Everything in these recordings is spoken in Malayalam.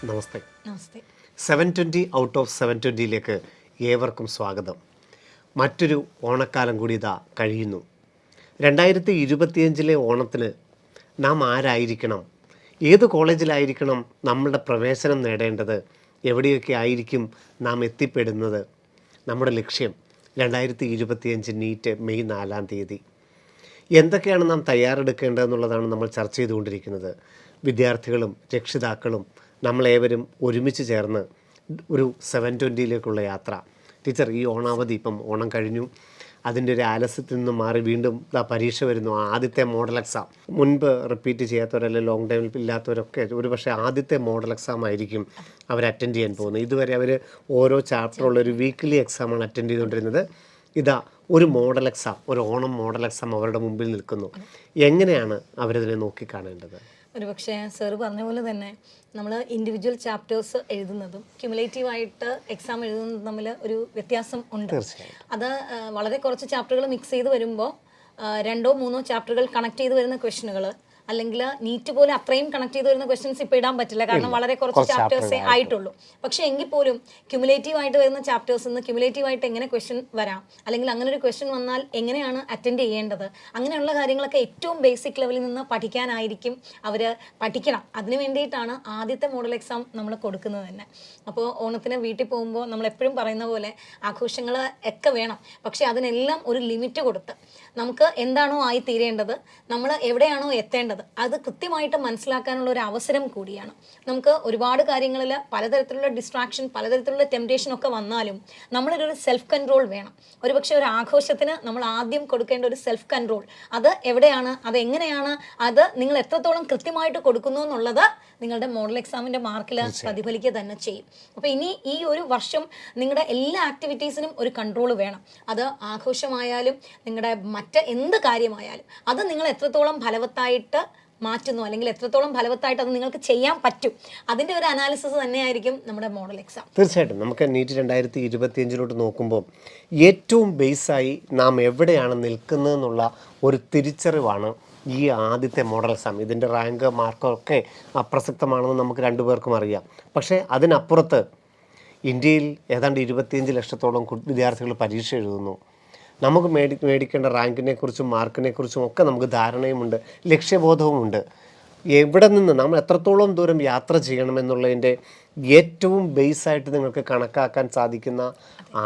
നമസ്തേ. നമസ്തേ. 720 ഔട്ട് ഓഫ് 720യിലേക്ക് ഏവർക്കും സ്വാഗതം. മറ്റൊരു ഓണക്കാലം കൂടി ഇതാ കഴിയുന്നു. 2025 ഓണത്തിന് നാം ആരായിരിക്കണം, ഏത് കോളേജിലായിരിക്കണം നമ്മളുടെ പ്രവേശനം നേടേണ്ടത്, എവിടെയൊക്കെ ആയിരിക്കും നാം എത്തിപ്പെടുന്നത്? നമ്മുടെ ലക്ഷ്യം 2025 നീറ്റ് മെയ് 4-ാം തീയതി. എന്തൊക്കെയാണ് നാം തയ്യാറെടുക്കേണ്ടതെന്നുള്ളതാണ് നമ്മൾ ചർച്ച ചെയ്തുകൊണ്ടിരിക്കുന്നത്. വിദ്യാർത്ഥികളും രക്ഷിതാക്കളും നമ്മളേവരും ഒരുമിച്ച് ചേർന്ന് ഒരു 720യിലേക്കുള്ള യാത്ര. ടീച്ചർ, ഈ ഓണാവധി ഇപ്പം ഓണം കഴിഞ്ഞു, അതിൻ്റെ ഒരു ആലസ്യത്തിൽ നിന്ന് മാറി വീണ്ടും പരീക്ഷ വരുന്നു. ആദ്യത്തെ മോഡൽ എക്സാം, മുൻപ് റിപ്പീറ്റ് ചെയ്യാത്തവരല്ലേ, ലോങ് ടൈമിൽ ഇല്ലാത്തവരൊക്കെ ഒരു പക്ഷേ ആദ്യത്തെ മോഡൽ എക്സാം ആയിരിക്കും അവർ അറ്റൻഡ് ചെയ്യാൻ പോകുന്നത്. ഇതുവരെ അവർ ഓരോ ചാപ്റ്ററുള്ള ഒരു വീക്ക്ലി എക്സാമാണ് അറ്റൻഡ് ചെയ്തുകൊണ്ടിരുന്നത്. ഇതാ ഒരു മോഡൽ എക്സാം, ഒരു ഓണം മോഡൽ എക്സാം അവരുടെ മുമ്പിൽ നിൽക്കുന്നു. എങ്ങനെയാണ് അവരതിനെ നോക്കിക്കാണേണ്ടത്? ഒരുപക്ഷെ സാറ് പറഞ്ഞ പോലെ തന്നെ നമ്മൾ ഇൻഡിവിജ്വൽ ചാപ്റ്റേഴ്സ് എഴുതുന്നതും ക്യുമുലേറ്റീവായിട്ട് എക്സാം എഴുതുന്നതും തമ്മിൽ ഒരു വ്യത്യാസം ഉണ്ട്. അത് വളരെ കുറച്ച് ചാപ്റ്ററുകൾ മിക്സ് ചെയ്ത് വരുമ്പോൾ 2-3 ചാപ്റ്ററുകൾ കണക്ട് ചെയ്ത് വരുന്ന ക്വസ്റ്റ്യനുകൾ, അല്ലെങ്കിൽ നീറ്റ് പോലെ അത്രയും കണക്ട് ചെയ്ത് വരുന്ന ക്വസ്റ്റ്യൻസ് ഇപ്പോൾ ഇടാൻ പറ്റില്ല, കാരണം വളരെ കുറച്ച് ചാപ്റ്റേഴ്സേ ആയിട്ടുള്ളൂ. പക്ഷേ എങ്കിൽ പോലും ക്യുമുലേറ്റീവ് ആയിട്ട് വരുന്ന ചാപ്റ്റേഴ്സിൽ നിന്ന് ക്യുമുലേറ്റീവ് ആയിട്ട് എങ്ങനെ ക്വസ്റ്റ്യൻ വരാം, അല്ലെങ്കിൽ അങ്ങനെ ഒരു ക്വസ്റ്റ്യൻ വന്നാൽ എങ്ങനെയാണ് അറ്റൻഡ് ചെയ്യേണ്ടത്, അങ്ങനെയുള്ള കാര്യങ്ങളൊക്കെ ഏറ്റവും ബേസിക് ലെവലിൽ നിന്ന് പഠിക്കാനായിരിക്കും അവർ പഠിക്കണം. അതിന് വേണ്ടിയിട്ടാണ് ആദ്യത്തെ മോഡൽ എക്സാം നമ്മൾ കൊടുക്കുന്നത് തന്നെ. അപ്പോൾ ഓണത്തിന് വീട്ടിൽ പോകുമ്പോൾ നമ്മൾ എപ്പോഴും പറയുന്ന പോലെ ആഘോഷങ്ങൾ ഒക്കെ വേണം, പക്ഷേ അതിനെല്ലാം ഒരു ലിമിറ്റ് കൊടുത്ത് നമുക്ക് എന്താണോ ആയി തീരേണ്ടത്, നമ്മൾ എവിടെയാണോ എത്തേണ്ടത്, അത് കൃത്യമായിട്ട് മനസ്സിലാക്കാനുള്ള ഒരു അവസരം കൂടിയാണ്. നമുക്ക് ഒരുപാട് കാര്യങ്ങളിൽ പലതരത്തിലുള്ള ഡിസ്ട്രാക്ഷൻ, പലതരത്തിലുള്ള ടെംപ്റ്റേഷൻ ഒക്കെ വന്നാലും നമ്മളൊരു സെൽഫ് കൺട്രോൾ വേണം. ഒരുപക്ഷെ ഒരു ആഘോഷത്തിന് നമ്മൾ ആദ്യം കൊടുക്കേണ്ട ഒരു സെൽഫ് കൺട്രോൾ, അത് എവിടെയാണ്, അത് എങ്ങനെയാണ്, അത് നിങ്ങൾ എത്രത്തോളം കൃത്യമായിട്ട് കൊടുക്കുന്നു എന്നുള്ളത് നിങ്ങളുടെ മോഡൽ എക്സാമിൻ്റെ മാർക്കിൽ പ്രതിഫലിക്കുക തന്നെ ചെയ്യും. അപ്പോൾ ഇനി ഈ ഒരു വർഷം നിങ്ങളുടെ എല്ലാ ആക്ടിവിറ്റീസിനും ഒരു കൺട്രോൾ വേണം. അത് ആഘോഷമായാലും നിങ്ങളുടെ മറ്റ് എന്ത് കാര്യമായാലും അത് നിങ്ങൾ എത്രത്തോളം ഫലവത്തായിട്ട് മാറ്റുന്നു, അല്ലെങ്കിൽ എത്രത്തോളം ഫലവത്തായിട്ട് അത് നിങ്ങൾക്ക് ചെയ്യാൻ പറ്റും, അതിൻ്റെ ഒരു അനാലിസിസ് തന്നെയായിരിക്കും നമ്മുടെ മോഡൽ എക്സാം. തീർച്ചയായിട്ടും നമുക്ക് നീറ്റ് 2025 നോക്കുമ്പോൾ ഏറ്റവും ബേസായി നാം എവിടെയാണ് നിൽക്കുന്നതെന്നുള്ള ഒരു തിരിച്ചറിവാണ് ഈ ആദ്യത്തെ മോഡൽ എക്സാം. ഇതിൻ്റെ റാങ്ക് മാർക്കൊക്കെ അപ്രസക്തമാണെന്ന് നമുക്ക് രണ്ടുപേർക്കും അറിയാം. പക്ഷേ അതിനപ്പുറത്ത് ഇന്ത്യയിൽ ഏതാണ്ട് 25 ലക്ഷത്തോളം വിദ്യാർത്ഥികൾ പരീക്ഷ എഴുതുന്നു. നമുക്ക് മേടിക്കേണ്ട റാങ്കിനെ കുറിച്ചും മാർക്കിനെ കുറിച്ചും ഒക്കെ നമുക്ക് ധാരണയുമുണ്ട്, ലക്ഷ്യബോധവുമുണ്ട്. എവിടെ നിന്ന് നമ്മൾ എത്രത്തോളം ദൂരം യാത്ര ചെയ്യണമെന്നുള്ളതിൻ്റെ ഏറ്റവും ബേസായിട്ട് നിങ്ങൾക്ക് കണക്കാക്കാൻ സാധിക്കുന്ന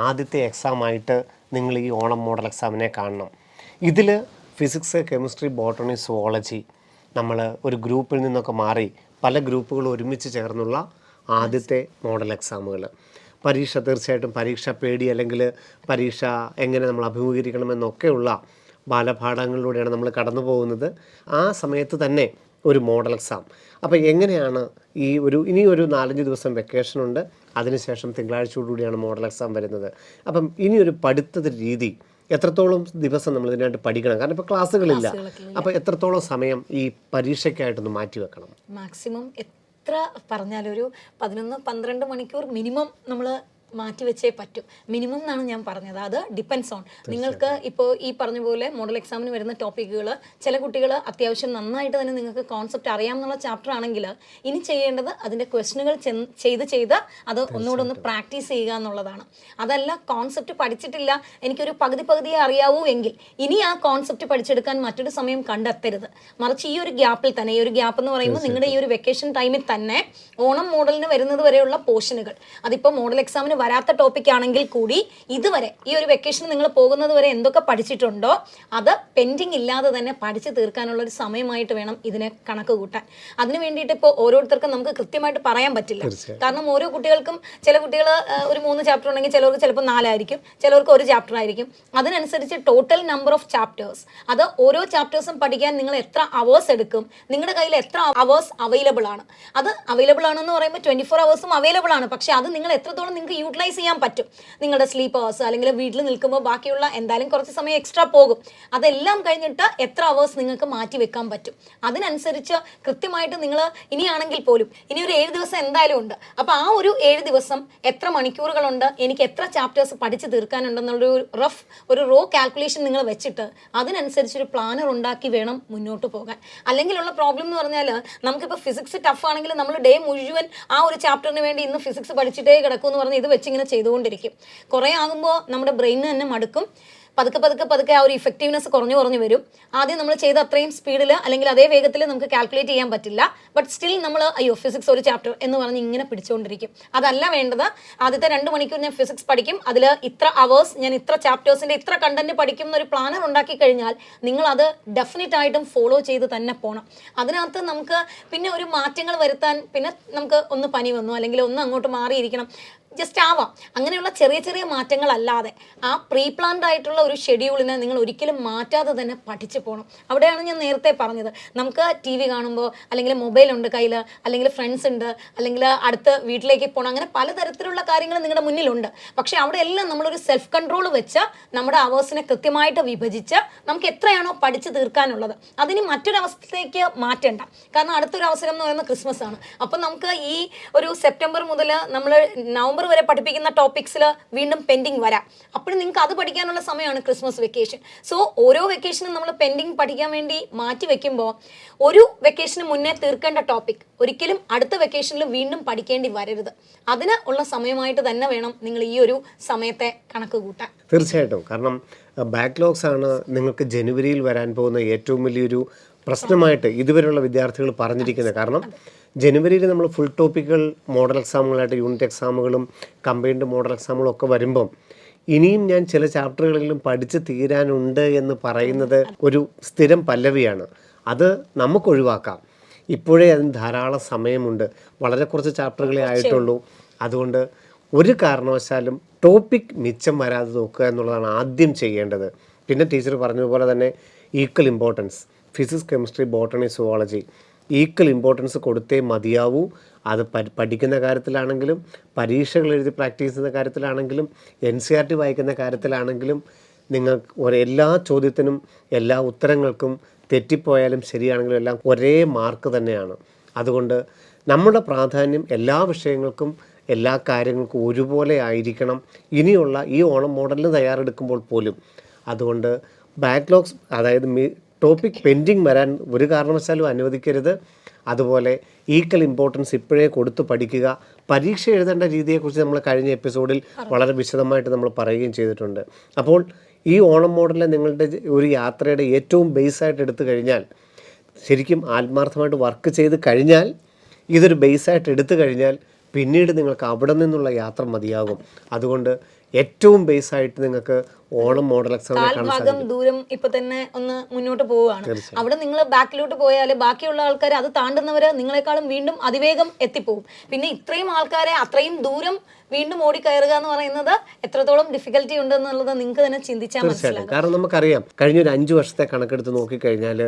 ആദ്യത്തെ എക്സാമായിട്ട് നിങ്ങൾ ഈ ഓണം മോഡൽ എക്സാമിനെ കാണണം. ഇതിൽ ഫിസിക്സ്, കെമിസ്ട്രി, ബോട്ടണി, സുവോളജി നമ്മൾ ഒരു ഗ്രൂപ്പിൽ നിന്നൊക്കെ മാറി പല ഗ്രൂപ്പുകൾ ഒരുമിച്ച് ചേർന്നുള്ള ആദ്യത്തെ മോഡൽ എക്സാമുകൾ. പരീക്ഷ തീർച്ചയായിട്ടും പരീക്ഷ പേടി, അല്ലെങ്കിൽ പരീക്ഷ എങ്ങനെ നമ്മൾ അഭിമുഖീകരിക്കണമെന്നൊക്കെയുള്ള ബാലപാഠങ്ങളിലൂടെയാണ് നമ്മൾ കടന്നു പോകുന്നത്. ആ സമയത്ത് തന്നെ ഒരു മോഡൽ എക്സാം. അപ്പോൾ എങ്ങനെയാണ് ഇനി ഒരു 4-5 ദിവസം വെക്കേഷനുണ്ട്, അതിനുശേഷം തിങ്കളാഴ്ചയോടുകൂടിയാണ് മോഡൽ എക്സാം വരുന്നത്. അപ്പം ഇനിയൊരു പഠിത്തത്തിൻ്റെ രീതി, എത്രത്തോളം ദിവസം നമ്മൾ ഇതിനായിട്ട് പഠിക്കണം, കാരണം ഇപ്പോൾ ക്ലാസ്സുകളില്ല. അപ്പോൾ എത്രത്തോളം സമയം ഈ പരീക്ഷയ്ക്കായിട്ടൊന്ന് മാറ്റി വെക്കണം? മാക്സിമം എത്ര പറഞ്ഞാലും ഒരു 11-12 മണിക്കൂർ മിനിമം നമ്മൾ മാറ്റിവെച്ചേ പറ്റും. മിനിമം എന്നാണ് ഞാൻ പറഞ്ഞത്. അത് ഡിപ്പെൻസ് ഓൺ നിങ്ങൾക്ക്. ഇപ്പോൾ ഈ പറഞ്ഞ പോലെ മോഡൽ എക്സാമിന് വരുന്ന ടോപ്പിക്കുകൾ ചില കുട്ടികൾ അത്യാവശ്യം നന്നായിട്ട് തന്നെ നിങ്ങൾക്ക് കോൺസെപ്റ്റ് അറിയാമെന്നുള്ള ചാപ്റ്റർ ആണെങ്കിൽ ഇനി ചെയ്യേണ്ടത് അതിൻ്റെ ക്വസ്റ്റ്യനുകൾ ചെയ്ത് അത് ഒന്നുകൂടെ പ്രാക്ടീസ് ചെയ്യുക എന്നുള്ളതാണ്. അതല്ല കോൺസെപ്റ്റ് പഠിച്ചിട്ടില്ല, എനിക്കൊരു പകുതിയെ അറിയാവൂ എങ്കിൽ ഇനി ആ കോൺസെപ്റ്റ് പഠിച്ചെടുക്കാൻ മറ്റൊരു സമയം കണ്ടെത്തരുത്. മറിച്ച് ഈ ഒരു ഗ്യാപ്പിൽ തന്നെ, ഈ ഒരു ഗ്യാപ്പ് എന്ന് പറയുമ്പോൾ നിങ്ങളുടെ ഈ ഒരു വെക്കേഷൻ ടൈമിൽ തന്നെ ഓണം മോഡലിന് വരുന്നത് വരെയുള്ള പോർഷനുകൾ, അതിപ്പോൾ മോഡൽ എക്സാമിന് വരാത്ത ടോപ്പിക് ആണെങ്കിൽ കൂടി ഇതുവരെ ഈ ഒരു വെക്കേഷൻ നിങ്ങൾ പോകുന്നത് വരെ എന്തൊക്കെ പഠിച്ചിട്ടുണ്ടോ അത് പെൻഡിങ് ഇല്ലാതെ തന്നെ പഠിച്ചു തീർക്കാനുള്ള ഒരു സമയമായിട്ട് വേണം ഇതിനെ കണക്ക് കൂട്ടാൻ. അതിന് വേണ്ടിയിട്ട് ഇപ്പോൾ ഓരോരുത്തർക്കും നമുക്ക് കൃത്യമായിട്ട് പറയാൻ പറ്റില്ല. കാരണം ഓരോ കുട്ടികൾക്കും, ചില കുട്ടികൾ ഒരു 3 ചാപ്റ്റർ ഉണ്ടെങ്കിൽ ചിലർക്ക് ചിലപ്പോൾ 4 ആയിരിക്കും, ചിലർക്ക് 1 ചാപ്റ്റർ ആയിരിക്കും. അതിനനുസരിച്ച് ടോട്ടൽ നമ്പർ ഓഫ് ചാപ്റ്റേഴ്സ്, അത് ഓരോ ചാപ്റ്റേഴ്സും പഠിക്കാൻ നിങ്ങൾ എത്ര അവേഴ്സ് എടുക്കും, നിങ്ങളുടെ കയ്യിൽ എത്ര അവേഴ്സ് അവൈലബിൾ ആണ്. അത് അവൈലബിൾ ആണെന്ന് പറയുമ്പോൾ 24 അവേഴ്സും അവൈലബിൾ ആണ്. പക്ഷെ അത് നിങ്ങൾ എത്രത്തോളം നിങ്ങൾക്ക് യൂട്ടിലൈസ് ചെയ്യാൻ പറ്റും. നിങ്ങളുടെ സ്ലീപ്പ് അവേഴ്സ് അല്ലെങ്കിൽ വീട്ടിൽ നിൽക്കുമ്പോൾ ബാക്കിയുള്ള എന്തായാലും കുറച്ച് സമയം എക്സ്ട്രാ പോകും. അതെല്ലാം കഴിഞ്ഞിട്ട് എത്ര അവേഴ്സ് നിങ്ങൾക്ക് മാറ്റി വെക്കാൻ പറ്റും, അതിനനുസരിച്ച് കൃത്യമായിട്ട് നിങ്ങൾ ഇനിയാണെങ്കിൽ പോലും ഇനി ഒരു 7 ദിവസം എന്തായാലും ഉണ്ട്. അപ്പോൾ ആ ഒരു 7 ദിവസം എത്ര മണിക്കൂറുകളുണ്ട്, എനിക്ക് എത്ര ചാപ്റ്റേഴ്സ് പഠിച്ച് തീർക്കാനുണ്ടെന്നുള്ളൊരു ഒരു റോ കാൽക്കുലേഷൻ നിങ്ങൾ വെച്ചിട്ട് അതിനനുസരിച്ചൊരു പ്ലാനർ ഉണ്ടാക്കി വേണം മുന്നോട്ട് പോകാൻ. അല്ലെങ്കിലുള്ള പ്രോബ്ലം എന്ന് പറഞ്ഞാൽ നമുക്കിപ്പോൾ ഫിസിക്സ് ടഫ് ആണെങ്കിൽ നമ്മൾ ഡേ മുഴുവൻ ആ ഒരു ചാപ്റ്ററിന് വേണ്ടി ഇന്ന് ഫിസിക്സ് പഠിച്ചിട്ടേ കിടക്കും എന്ന് പറഞ്ഞ് ഇത് വെച്ചിങ്ങനെ ചെയ്തുകൊണ്ടിരിക്കും. കുറേ ആകുമ്പോൾ നമ്മുടെ ബ്രെയിനിന് തന്നെ മടുക്കും. പതുക്കെ ആ ഒരു ഇഫക്റ്റീവ്നെസ് കുറഞ്ഞു വരും. ആദ്യം നമ്മൾ ചെയ്ത അത്രയും സ്പീഡിൽ അല്ലെങ്കിൽ അതേ വേഗത്തിൽ നമുക്ക് കാൽക്കുലേറ്റ് ചെയ്യാൻ പറ്റില്ല. ബട്ട് സ്റ്റിൽ നമ്മൾ അയ്യോ ഫിസിക്സ് ഒരു ചാപ്റ്റർ എന്ന് പറഞ്ഞ് ഇങ്ങനെ പിടിച്ചുകൊണ്ടിരിക്കും. അതല്ല വേണ്ടത്. ആദ്യത്തെ 2 മണിക്കൂർ ഞാൻ ഫിസിക്സ് പഠിക്കും, അതിൽ ഇത്ര അവേഴ്സ് ഞാൻ ഇത്ര ചാപ്റ്റേഴ്സിൻ്റെ ഇത്ര കണ്ടന്റ് പഠിക്കും എന്നൊരു പ്ലാനർ ഉണ്ടാക്കി കഴിഞ്ഞാൽ നിങ്ങളത് ഡെഫിനറ്റ് ആയിട്ടും ഫോളോ ചെയ്ത് തന്നെ പോകണം. അതിനകത്ത് നമുക്ക് പിന്നെ ഒരു മാറ്റങ്ങൾ വരുത്താൻ, പിന്നെ നമുക്ക് ഒന്ന് പനി വന്നു അല്ലെങ്കിൽ ഒന്ന് അങ്ങോട്ട് മാറിയിരിക്കണം, ജസ്റ്റ് ആവാം. അങ്ങനെയുള്ള ചെറിയ മാറ്റങ്ങളല്ലാതെ ആ പ്രീ പ്ലാൻഡ് ആയിട്ടുള്ള ഒരു ഷെഡ്യൂളിനെ നിങ്ങൾ ഒരിക്കലും മാറ്റാതെ തന്നെ പഠിച്ചു പോകണം. അവിടെയാണ് ഞാൻ നേരത്തെ പറഞ്ഞത്, നമുക്ക് TV കാണുമ്പോൾ അല്ലെങ്കിൽ മൊബൈൽ ഉണ്ട് കയ്യിൽ, അല്ലെങ്കിൽ ഫ്രണ്ട്സ് ഉണ്ട്, അല്ലെങ്കിൽ അടുത്ത് വീട്ടിലേക്ക് പോകണം, അങ്ങനെ പലതരത്തിലുള്ള കാര്യങ്ങൾ നിങ്ങളുടെ മുന്നിലുണ്ട്. പക്ഷേ അവിടെ എല്ലാം നമ്മളൊരു സെൽഫ് കൺട്രോൾ വെച്ച് നമ്മുടെ അവേഴ്സിനെ കൃത്യമായിട്ട് വിഭജിച്ച് നമുക്ക് എത്രയാണോ പഠിച്ചു തീർക്കാനുള്ളത് അതിന് മറ്റൊരവസ്ഥയിലേക്ക് മാറ്റേണ്ട. കാരണം അടുത്തൊരു അവസരം എന്ന് പറയുന്നത് ക്രിസ്മസ് ആണ്. അപ്പം നമുക്ക് ഈ ഒരു സെപ്റ്റംബർ മുതൽ നമ്മൾ നവംബർ വരെ പഠിപ്പിക്കുന്ന ടോപ്പിക്സിൽ വീണ്ടും പെൻഡിങ് വരാം. അപ്പോഴും നിങ്ങൾക്ക് അത് പഠിക്കാനുള്ള സമയമാണ് ക്രിസ്മസ് വെക്കേഷൻ. സോ ഓരോ വെക്കേഷനും നമ്മൾ പെൻഡിങ് പഠിക്കാൻ വേണ്ടി മാറ്റി വെക്കുമ്പോൾ ഒരു വെക്കേഷന് മുന്നേ തീർക്കേണ്ട ടോപ്പിക് ഒരിക്കലും അടുത്ത വെക്കേഷനിൽ വീണ്ടും പഠിക്കേണ്ടി വരരുത്. അതിന് ഉള്ള സമയമായിട്ട് തന്നെ വേണം നിങ്ങൾ ഈ ഒരു സമയത്തെ കണക്ക് കൂട്ടാൻ. തീർച്ചയായിട്ടും. കാരണം ബാക്ക്ലോഗ്സ് ആണ് നിങ്ങൾക്ക് ജനുവരിയിൽ വരാൻ പോകുന്ന ഏറ്റവും വലിയൊരു പ്രശ്നമായിട്ട് ഇതുവരെയുള്ള വിദ്യാർത്ഥികൾ പറഞ്ഞിരിക്കുന്നത്. കാരണം ജനുവരിയിൽ നമ്മൾ ഫുൾ ടോപ്പിക്കുകൾ മോഡൽ എക്സാമുകളായിട്ട് യൂണിറ്റ് എക്സാമുകളും കമ്പൈൻഡ് മോഡൽ എക്സാമുകളും ഒക്കെ വരുമ്പം ഇനിയും ഞാൻ ചില ചാപ്റ്ററുകളെങ്കിലും പഠിച്ച് തീരാനുണ്ട് എന്ന് പറയുന്നത് ഒരു സ്ഥിരം പല്ലവിയാണ്. അത് നമുക്ക് ഒഴിവാക്കാം. ഇപ്പോഴേ അതിന് ധാരാളം സമയമുണ്ട്. വളരെ കുറച്ച് ചാപ്റ്ററുകളെ ആയിട്ടുള്ളൂ. അതുകൊണ്ട് ഒരു കാരണവശാലും ടോപ്പിക് മിച്ചം വരാതെ നോക്കുക എന്നുള്ളതാണ് ആദ്യം ചെയ്യേണ്ടത്. പിന്നെ ടീച്ചർ പറഞ്ഞതുപോലെ തന്നെ equal importance, physics, chemistry, botany, zoology equal importance കൊടുത്തേ മതിയാവൂ. അത് പഠിക്കുന്ന കാര്യത്തിലാണെങ്കിലും പരീക്ഷകൾ എഴുതി പ്രാക്ടീസ് ചെയ്യുന്ന കാര്യത്തിലാണെങ്കിലും NCERT വായിക്കുന്ന കാര്യത്തിലാണെങ്കിലും നിങ്ങൾ എല്ലാ ചോദ്യത്തിനും എല്ലാ ഉത്തരങ്ങൾക്കും തെറ്റിപ്പോയാലും ശരിയാണെങ്കിലും എല്ലാം ഒരേ മാർക്ക് തന്നെയാണ്. അതുകൊണ്ട് നമ്മുടെ പ്രാധാന്യം എല്ലാ വിഷയങ്ങൾക്കും എല്ലാ കാര്യങ്ങൾക്കും ഒരുപോലെ ആയിരിക്കണം ഇനിയുള്ള ഈ ഓണം മോഡലിന് തയ്യാറെടുക്കുമ്പോൾ പോലും. അതുകൊണ്ട് ബാക്ക്ലോഗ്സ്, അതായത് ടോപ്പിക് പെൻഡിങ് വരാൻ ഒരു കാരണവശാലും അനുവദിക്കരുത്. അതുപോലെ ഈക്വൽ ഇമ്പോർട്ടൻസ് ഇപ്പോഴേ കൊടുത്ത് പഠിക്കുക. പരീക്ഷ എഴുതേണ്ട രീതിയെക്കുറിച്ച് നമ്മൾ കഴിഞ്ഞ എപ്പിസോഡിൽ വളരെ വിശദമായിട്ട് നമ്മൾ പറയുകയും ചെയ്തിട്ടുണ്ട്. അപ്പോൾ ഈ ഓണം മോഡലിൽ നിങ്ങളുടെ ഒരു യാത്രയുടെ ഏറ്റവും ബേസായിട്ട് എടുത്തു കഴിഞ്ഞാൽ, ശരിക്കും ആത്മാർത്ഥമായിട്ട് വർക്ക് ചെയ്ത് കഴിഞ്ഞാൽ, ഇതൊരു ബേസായിട്ട് എടുത്തു കഴിഞ്ഞാൽ പിന്നീട് നിങ്ങൾക്ക് അവിടെ നിന്നുള്ള യാത്ര മതിയാകും. അതുകൊണ്ട് ഏറ്റവും ബേസായിട്ട് നിങ്ങൾക്ക് ഓണം മോഡൽ എക്സാം ദൂരം ഇപ്പൊ തന്നെ ഒന്ന് മുന്നോട്ട് പോവുകയാണ്. അവിടെ നിങ്ങൾ ബാക്കിലോട്ട് പോയാൽ ബാക്കിയുള്ള ആൾക്കാർ അത് താണ്ടുന്നവര് നിങ്ങളെക്കാളും വീണ്ടും അതിവേഗം എത്തിപ്പോകും. പിന്നെ ഇത്രയും ആൾക്കാരെ അത്രയും ദൂരം വീണ്ടും ഓടിക്കയറുക എന്ന് പറയുന്നത് എത്രത്തോളം ഡിഫിക്കൽറ്റി ഉണ്ട് എന്നുള്ളത് നിങ്ങൾക്ക് തന്നെ ചിന്തിച്ചാൽ മനസ്സിലാകും. കാരണം നമുക്കറിയാം, കഴിഞ്ഞ ഒരു 5 വർഷത്തെ കണക്കെടുത്ത് നോക്കിക്കഴിഞ്ഞാൽ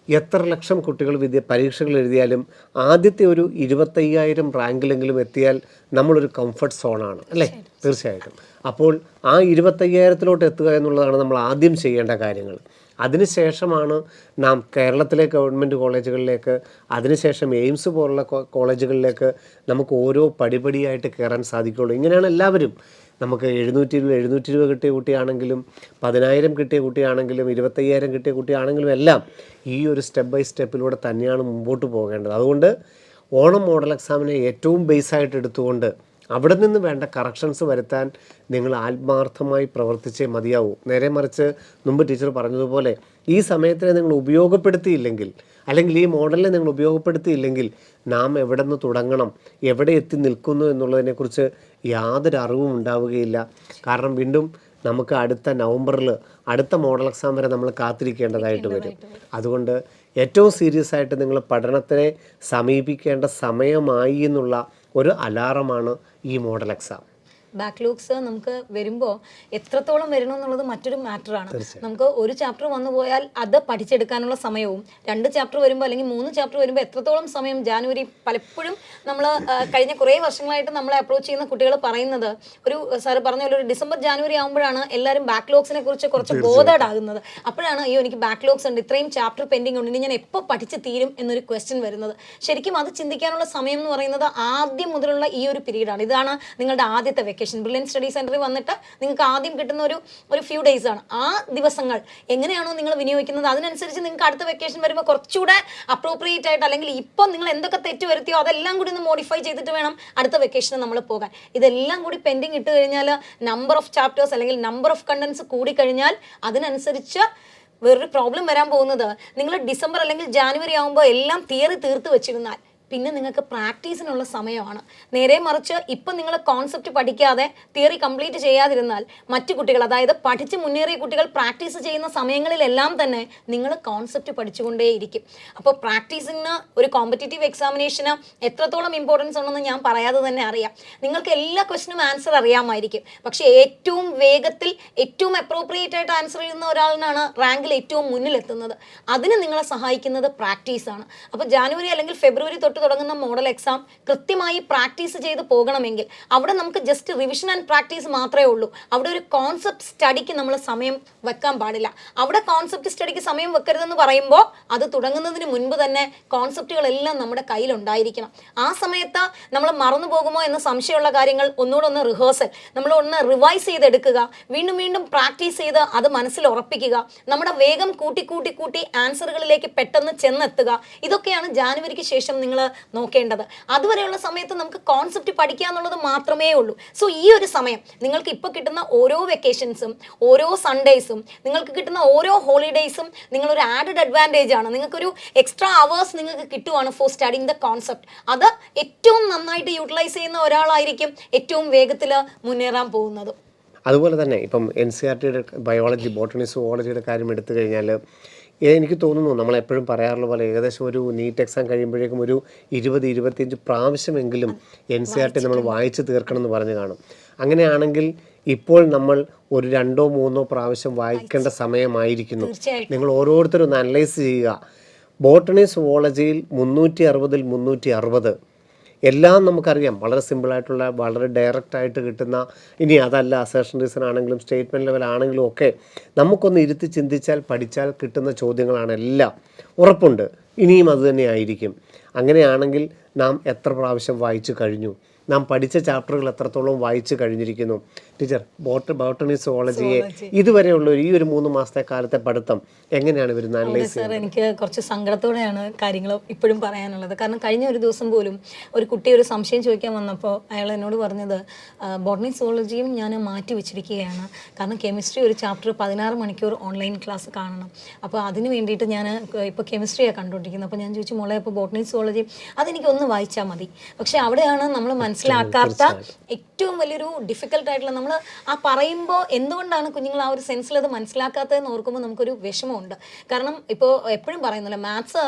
എത്ര ലക്ഷം കുട്ടികൾ പരീക്ഷകൾ എഴുതിയാലും ആദ്യത്തെ ഒരു 25,000 റാങ്കിലെങ്കിലും എത്തിയാൽ നമ്മളൊരു കംഫർട്ട് സോണാണ്, അല്ലേ? തീർച്ചയായിട്ടും. അപ്പോൾ ആ 25,000-ത്തിലോട്ട് എത്തുക എന്നുള്ളതാണ് നമ്മൾ ആദ്യം ചെയ്യേണ്ട കാര്യങ്ങൾ. അതിനുശേഷമാണ് നാം കേരളത്തിലെ ഗവൺമെൻറ് കോളേജുകളിലേക്ക്, അതിനുശേഷം എയിംസ് പോലുള്ള കോളേജുകളിലേക്ക് നമുക്ക് ഓരോ പടിപടിയായിട്ട് കയറാൻ സാധിക്കുകയുള്ളൂ. ഇങ്ങനെയാണ് എല്ലാവരും. നമുക്ക് 720 കിട്ടിയ കുട്ടിയാണെങ്കിലും 10,000 കിട്ടിയ കുട്ടിയാണെങ്കിലും 25,000 കിട്ടിയ കുട്ടിയാണെങ്കിലും എല്ലാം ഈ ഒരു സ്റ്റെപ്പ് ബൈ സ്റ്റെപ്പിലൂടെ തന്നെയാണ് മുമ്പോട്ട് പോകേണ്ടത്. അതുകൊണ്ട് ഓണം മോഡൽ എക്സാമിനെ ഏറ്റവും ബേസായിട്ട് എടുത്തുകൊണ്ട് അവിടെ നിന്ന് വേണ്ട കറക്ഷൻസ് വരുത്താൻ നിങ്ങൾ ആത്മാർത്ഥമായി പ്രവർത്തിച്ചേ മതിയാവൂ. നേരെ മറിച്ച് മുമ്പ് ടീച്ചർ പറഞ്ഞതുപോലെ ഈ സമയത്തിനെ നിങ്ങൾ ഉപയോഗപ്പെടുത്തിയില്ലെങ്കിൽ, അല്ലെങ്കിൽ ഈ മോഡലിനെ നിങ്ങൾ ഉപയോഗപ്പെടുത്തിയില്ലെങ്കിൽ നാം എവിടെ നിന്ന് തുടങ്ങണം, എവിടെ എത്തി നിൽക്കുന്നു എന്നുള്ളതിനെക്കുറിച്ച് യാതൊരു അറിവും ഉണ്ടാവുകയില്ല. കാരണം വീണ്ടും നമുക്ക് അടുത്ത നവംബറിൽ അടുത്ത മോഡൽ എക്സാം വരെ നമ്മൾ കാത്തിരിക്കേണ്ടതായിട്ട് വരും. അതുകൊണ്ട് ഏറ്റവും സീരിയസ് ആയിട്ട് നിങ്ങൾ പഠനത്തിനെ സമീപിക്കേണ്ട സമയമായി എന്നുള്ള ഒരു അലാറമാണ് ഈ മോഡൽ എക്സാം. ബാക്ക്ലോഗ്സ് നമുക്ക് വരുമ്പോൾ എത്രത്തോളം വരണം എന്നുള്ളത് മറ്റൊരു മാറ്ററാണ്. നമുക്ക് ഒരു ചാപ്റ്റർ വന്നു പോയാൽ അത് പഠിച്ചെടുക്കാനുള്ള സമയവും 2 ചാപ്റ്റർ വരുമ്പോൾ അല്ലെങ്കിൽ 3 ചാപ്റ്റർ വരുമ്പോൾ എത്രത്തോളം സമയം ജാനുവരി പലപ്പോഴും നമ്മൾ കഴിഞ്ഞ കുറേ വർഷങ്ങളായിട്ട് നമ്മളെ അപ്രോച്ച് ചെയ്യുന്ന കുട്ടികൾ പറയുന്നത് ഒരു സാറ് പറഞ്ഞ പോലെ ഒരു ഡിസംബർ ജാനുവരി ആകുമ്പോഴാണ് എല്ലാവരും ബാക്ക്ലോഗ്സിനെ കുറിച്ച് കുറച്ച് ബോധേഡ് ആകുന്നത്. അപ്പോഴാണ് അയ്യോ എനിക്ക് ബാക്ക്ലോഗ്സ് ഉണ്ട്, ഇത്രയും ചാപ്റ്റർ പെൻഡിങ് ഉണ്ട്, ഇനി ഞാൻ എപ്പോൾ പഠിച്ച് തീരും എന്നൊരു ക്വസ്റ്റ്യൻ വരുന്നത്. ശരിക്കും അത് ചിന്തിക്കാനുള്ള സമയം എന്ന് പറയുന്നത് ആദ്യം മുതലുള്ള ഈ ഒരു പീരീഡാണ്. ഇതാണ് നിങ്ങളുടെ ആദ്യത്തെ വെക്കേഷൻ. ബ്രില്യൻറ്റ് സ്റ്റഡി സെന്ററിൽ വന്നിട്ട് നിങ്ങൾക്ക് ആദ്യം കിട്ടുന്ന ഒരു ഫ്യൂ ഡേയ്സ് ആണ്. ആ ദിവസങ്ങൾ എങ്ങനെയാണോ നിങ്ങൾ വിനിയോഗിക്കുന്നത് അതിനനുസരിച്ച് നിങ്ങൾക്ക് അടുത്ത വെക്കേഷൻ വരുമ്പോൾ കുറച്ചുകൂടെ അപ്രോപ്രിയേറ്റ് ആയിട്ട്, അല്ലെങ്കിൽ ഇപ്പം നിങ്ങൾ എന്തൊക്കെ തെറ്റ് വരുത്തിയോ അതെല്ലാം കൂടി ഒന്ന് മോഡിഫൈ ചെയ്തിട്ട് വേണം അടുത്ത വെക്കേഷന് നമ്മൾ പോകാൻ. ഇതെല്ലാം കൂടി പെൻഡിങ് ഇട്ട് കഴിഞ്ഞാൽ നമ്പർ ഓഫ് ചാപ്റ്റേഴ്സ് അല്ലെങ്കിൽ നമ്പർ ഓഫ് കണ്ടന്റ്സ് കൂടിക്കഴിഞ്ഞാൽ അതിനനുസരിച്ച് വേറൊരു പ്രോബ്ലം വരാൻ പോകുന്നത്, നിങ്ങൾ ഡിസംബർ അല്ലെങ്കിൽ ജാനുവരി ആകുമ്പോൾ എല്ലാം തിയറി തീർത്ത് വെച്ചിരുന്നാൽ പിന്നെ നിങ്ങൾക്ക് പ്രാക്ടീസിനുള്ള സമയമാണ്. നേരെ മറിച്ച് ഇപ്പം നിങ്ങൾ കോൺസെപ്റ്റ് പഠിക്കാതെ തിയറി കംപ്ലീറ്റ് ചെയ്യാതിരുന്നാൽ മറ്റു കുട്ടികൾ, അതായത് പഠിച്ച് മുന്നേറിയ കുട്ടികൾ പ്രാക്ടീസ് ചെയ്യുന്ന സമയങ്ങളിലെല്ലാം തന്നെ നിങ്ങൾ കോൺസെപ്റ്റ് പഠിച്ചുകൊണ്ടേയിരിക്കും. അപ്പോൾ പ്രാക്ടീസിന് ഒരു കോമ്പറ്റേറ്റീവ് എക്സാമിനേഷന് എത്രത്തോളം ഇമ്പോർട്ടൻസ് ഉണ്ടെന്ന് ഞാൻ പറയാതെ തന്നെ അറിയാം. നിങ്ങൾക്ക് എല്ലാ ക്വസ്റ്റിനും ആൻസർ അറിയാമായിരിക്കും, പക്ഷേ ഏറ്റവും വേഗത്തിൽ ഏറ്റവും അപ്രോപ്രിയേറ്റ് ആയിട്ട് ആൻസർ ചെയ്യുന്ന ഒരാളിനാണ് റാങ്കിൽ ഏറ്റവും മുന്നിലെത്തുന്നത്. അതിന് നിങ്ങളെ സഹായിക്കുന്നത് പ്രാക്ടീസാണ്. അപ്പോൾ ജാനുവരി അല്ലെങ്കിൽ ഫെബ്രുവരി തൊട്ട് തുടങ്ങുന്ന മോഡൽ എക്സാം കൃത്യമായി പ്രാക്ടീസ് ചെയ്ത് പോകണമെങ്കിൽ അവിടെ നമുക്ക് ജസ്റ്റ് റിവിഷൻ ആൻഡ് പ്രാക്ടീസ് മാത്രമേ ഉള്ളൂ. അവിടെ ഒരു കോൺസെപ്റ്റ് സ്റ്റഡിക്ക് നമ്മൾ സമയം വെക്കാൻ പാടില്ല. അവിടെ കോൺസെപ്റ്റ് സ്റ്റഡിക്ക് സമയം വെക്കരുതെന്ന് പറയുമ്പോൾ അത് തുടങ്ങുന്നതിന് മുൻപ് തന്നെ കോൺസെപ്റ്റുകളെല്ലാം നമ്മുടെ കയ്യിലുണ്ടായിരിക്കണം. ആ സമയത്ത് നമ്മൾ മറന്നു പോകുമോ എന്ന് സംശയമുള്ള കാര്യങ്ങൾ ഒന്നുകൂടെ ഒന്ന് റിഹേഴ്സൽ, നമ്മൾ ഒന്ന് റിവൈസ് ചെയ്തെടുക്കുക, വീണ്ടും വീണ്ടും പ്രാക്ടീസ് ചെയ്ത് അത് മനസ്സിൽ ഉറപ്പിക്കുക, നമ്മുടെ വേഗം കൂട്ടി ആൻസറുകളിലേക്ക് പെട്ടെന്ന് ചെന്നെത്തുക. ഇതൊക്കെയാണ് ജാനുവരിക്ക് ശേഷം നിങ്ങൾ നോക്കേണ്ടത്. അതുവരെയുള്ള സമയത്ത് നമുക്ക് കോൺസെപ്റ്റ് പഠിക്കുക എന്നുള്ളത് മാത്രമേ ഉള്ളൂ. സോ ഈ ഒരു സമയം നിങ്ങൾക്ക് ഇപ്പോൾ കിട്ടുന്ന ഓരോ വെക്കേഷൻസും ഓരോ സൺഡേയ്സും നിങ്ങൾക്ക് കിട്ടുന്ന ഓരോ ഹോളിഡേയ്സും നിങ്ങളൊരു ആഡഡ് അഡ്വാൻറ്റേജ് ആണ്. നിങ്ങൾക്കൊരു എക്സ്ട്രാ അവേഴ്സ് നിങ്ങൾക്ക് കിട്ടുവാണ് ഫോർ സ്റ്റഡിങ് ദ കോൺസെപ്റ്റ്. അത് ഏറ്റവും നന്നായിട്ട് യൂട്ടിലൈസ് ചെയ്യുന്ന ഒരാളായിരിക്കും ഏറ്റവും വേഗത്തിൽ മുന്നേറാൻ പോകുന്നത്. അതുപോലെ തന്നെ ഇപ്പം NCERT ബയോളജി, ബോട്ടണി, സുവോളജിയുടെ കാര്യം എടുത്തു കഴിഞ്ഞാൽ എനിക്ക് തോന്നുന്നു നമ്മളെപ്പോഴും പറയാറുള്ള പോലെ ഏകദേശം ഒരു നീറ്റ് എക്സാം കഴിയുമ്പോഴേക്കും ഒരു 20-25 പ്രാവശ്യമെങ്കിലും NCERT നമ്മൾ വായിച്ച് തീർക്കണം എന്ന് പറഞ്ഞു കാണും. അങ്ങനെയാണെങ്കിൽ ഇപ്പോൾ നമ്മൾ ഒരു 2-3 പ്രാവശ്യം വായിക്കേണ്ട സമയമായിരിക്കുന്നു. നിങ്ങൾ ഓരോരുത്തരും ഒന്ന് അനലൈസ് ചെയ്യുക. ബോട്ടണി, സുവോളജിയിൽ 360-ൽ 360 എല്ലാം നമുക്കറിയാം, വളരെ സിമ്പിളായിട്ടുള്ള, വളരെ ഡയറക്റ്റായിട്ട് കിട്ടുന്ന. ഇനി അതല്ല അസേഷൻ റീസൺ ആണെങ്കിലും സ്റ്റേറ്റ്മെൻറ്റ് ലെവൽ ആണെങ്കിലും ഒക്കെ നമുക്കൊന്ന് ഇരുത്തി ചിന്തിച്ചാൽ പഠിച്ചാൽ കിട്ടുന്ന ചോദ്യങ്ങളാണ് എല്ലാം. ഉറപ്പുണ്ട് ഇനിയും അതുതന്നെ ആയിരിക്കും. അങ്ങനെയാണെങ്കിൽ നാം എത്ര പ്രാവശ്യം വായിച്ചു കഴിഞ്ഞു, നാം പഠിച്ച ചാപ്റ്ററുകൾ എത്രത്തോളം വായിച്ചു കഴിഞ്ഞിരിക്കുന്നു? ടീച്ചർ, ബോട്ടണി, സുവോളജിയെ ഇതുവരെയുള്ള ഈ ഒരു 3 മാസത്തെ കാലത്തെ പഠിത്തം എങ്ങനെയാണ് ഇവർ അനലൈസ് ചെയ്യുന്നത്? എനിക്ക് കുറച്ച് സങ്കടത്തോടെയാണ് കാര്യങ്ങൾ ഇപ്പോഴും പറയാനുള്ളത്. കാരണം കഴിഞ്ഞ ഒരു ദിവസം പോലും ഒരു കുട്ടി ഒരു സംശയം ചോദിക്കാൻ വന്നപ്പോൾ അയാൾ എന്നോട് പറഞ്ഞത് ബോട്ടണി സുവോളജിയും ഞാൻ മാറ്റി വെച്ചിരിക്കുകയാണ്, കാരണം കെമിസ്ട്രി ഒരു ചാപ്റ്റർ 16 മണിക്കൂർ ഓൺലൈൻ ക്ലാസ് കാണണം. അപ്പോൾ അതിന് വേണ്ടിയിട്ട് ഞാൻ ഇപ്പോൾ കെമിസ്ട്രിയാണ് കണ്ടുകൊണ്ടിരിക്കുന്നത്. അപ്പോൾ ഞാൻ ചോദിച്ചു, മോളെ ഇപ്പോൾ ബോട്ടണി സുവോളജി അതെനിക്കൊന്ന് വായിച്ചാൽ മതി. പക്ഷേ അവിടെയാണ് നമ്മൾ മനസ്സിലാക്കാത്ത ഏറ്റവും വലിയൊരു ഡിഫിക്കൽട്ടായിട്ടുള്ള, നമ്മൾ ആ പറയുമ്പോൾ എന്തുകൊണ്ടാണ് കുഞ്ഞുങ്ങൾ ആ ഒരു സെൻസിൽ അത് മനസ്സിലാക്കാത്തതെന്ന് ഓർക്കുമ്പോൾ നമുക്കൊരു വിഷമമുണ്ട്. കാരണം ഇപ്പോൾ എപ്പോഴും പറയുന്നില്ല, മാത്സ്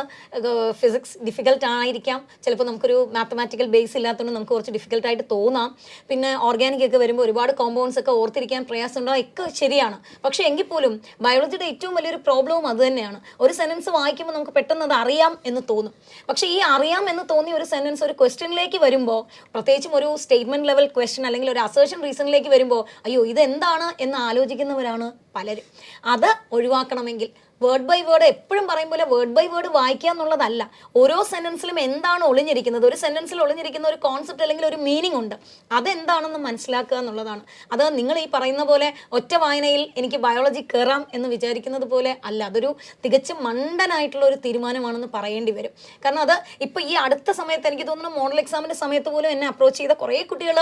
ഫിസിക്സ് ഡിഫിക്കൽട്ട് ആയിരിക്കാം, ചിലപ്പോൾ നമുക്കൊരു മാത്തമാറ്റിക്കൽ ബേസ് ഇല്ലാത്തതുകൊണ്ട് നമുക്ക് കുറച്ച് ഡിഫിക്കൽട്ടായിട്ട് തോന്നാം. പിന്നെ ഓർഗാനിക് ഒക്കെ വരുമ്പോൾ ഒരുപാട് കോമ്പൗണ്ട്സ് ഒക്കെ ഓർത്തിരിക്കാൻ പ്രയാസമുണ്ടോ, ഒക്കെ ശരിയാണ്. പക്ഷേ എങ്കിൽ പോലും ബയോളജിയുടെ ഏറ്റവും വലിയൊരു പ്രോബ്ലവും അത് തന്നെയാണ്. ഒരു സെൻറ്റൻസ് വായിക്കുമ്പോൾ നമുക്ക് പെട്ടെന്ന് അത് അറിയാം എന്ന് തോന്നും. പക്ഷേ ഈ അറിയാം എന്ന് തോന്നിയ ഒരു സെൻറ്റൻസ് ഒരു ക്വസ്റ്റ്യനിലേക്ക് വരുമ്പോൾ, പ്രത്യേകിച്ചും ഒരു സ്റ്റേറ്റ്മെന്റ് ലെവൽ ക്വസ്റ്റ്യൻ അല്ലെങ്കിൽ ഒരു അസേഷൻ റീസണിലേക്ക് വരുമ്പോൾ അയ്യോ ഇതെന്താണ് എന്ന് ആലോചിക്കുന്നവരാണ് പലരും. അത് ഒഴിവാക്കണമെങ്കിൽ വേർഡ് ബൈ വേർഡ്, എപ്പോഴും പറയും പോലെ വേർഡ് ബൈ വേർഡ് വായിക്കുക എന്നുള്ളതല്ല, ഓരോ സെൻറ്റൻസിലും എന്താണ് ഒളിഞ്ഞിരിക്കുന്നത്, ഒരു സെൻറ്റൻസിൽ ഒളിഞ്ഞിരിക്കുന്ന ഒരു കോൺസെപ്റ്റ് അല്ലെങ്കിൽ ഒരു മീനിങ് ഉണ്ട്, അതെന്താണെന്ന് മനസ്സിലാക്കുക എന്നുള്ളതാണ്. അത് നിങ്ങൾ ഈ പറയുന്ന പോലെ ഒറ്റ വായനയിൽ എനിക്ക് ബയോളജി കയറാം എന്ന് വിചാരിക്കുന്നത് പോലെ അല്ല. അതൊരു തികച്ചും മണ്ടനായിട്ടുള്ള ഒരു തീരുമാനമാണെന്ന് പറയേണ്ടി വരും. കാരണം അത് ഇപ്പോൾ ഈ അടുത്ത സമയത്ത് എനിക്ക് തോന്നുന്നു മോഡൽ എക്സാമിൻ്റെ സമയത്ത് പോലും എന്നെ അപ്രോച്ച് ചെയ്ത കുറേ കുട്ടികൾ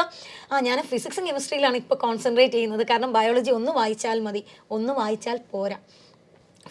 ഞാൻ ഫിസിക്സും കെമിസ്ട്രിയിലാണ് ഇപ്പോൾ കോൺസെൻട്രേറ്റ് ചെയ്യുന്നത്, കാരണം ബയോളജി ഒന്ന് വായിച്ചാൽ മതി, ഒന്ന് വായിച്ചാൽ പോരാ.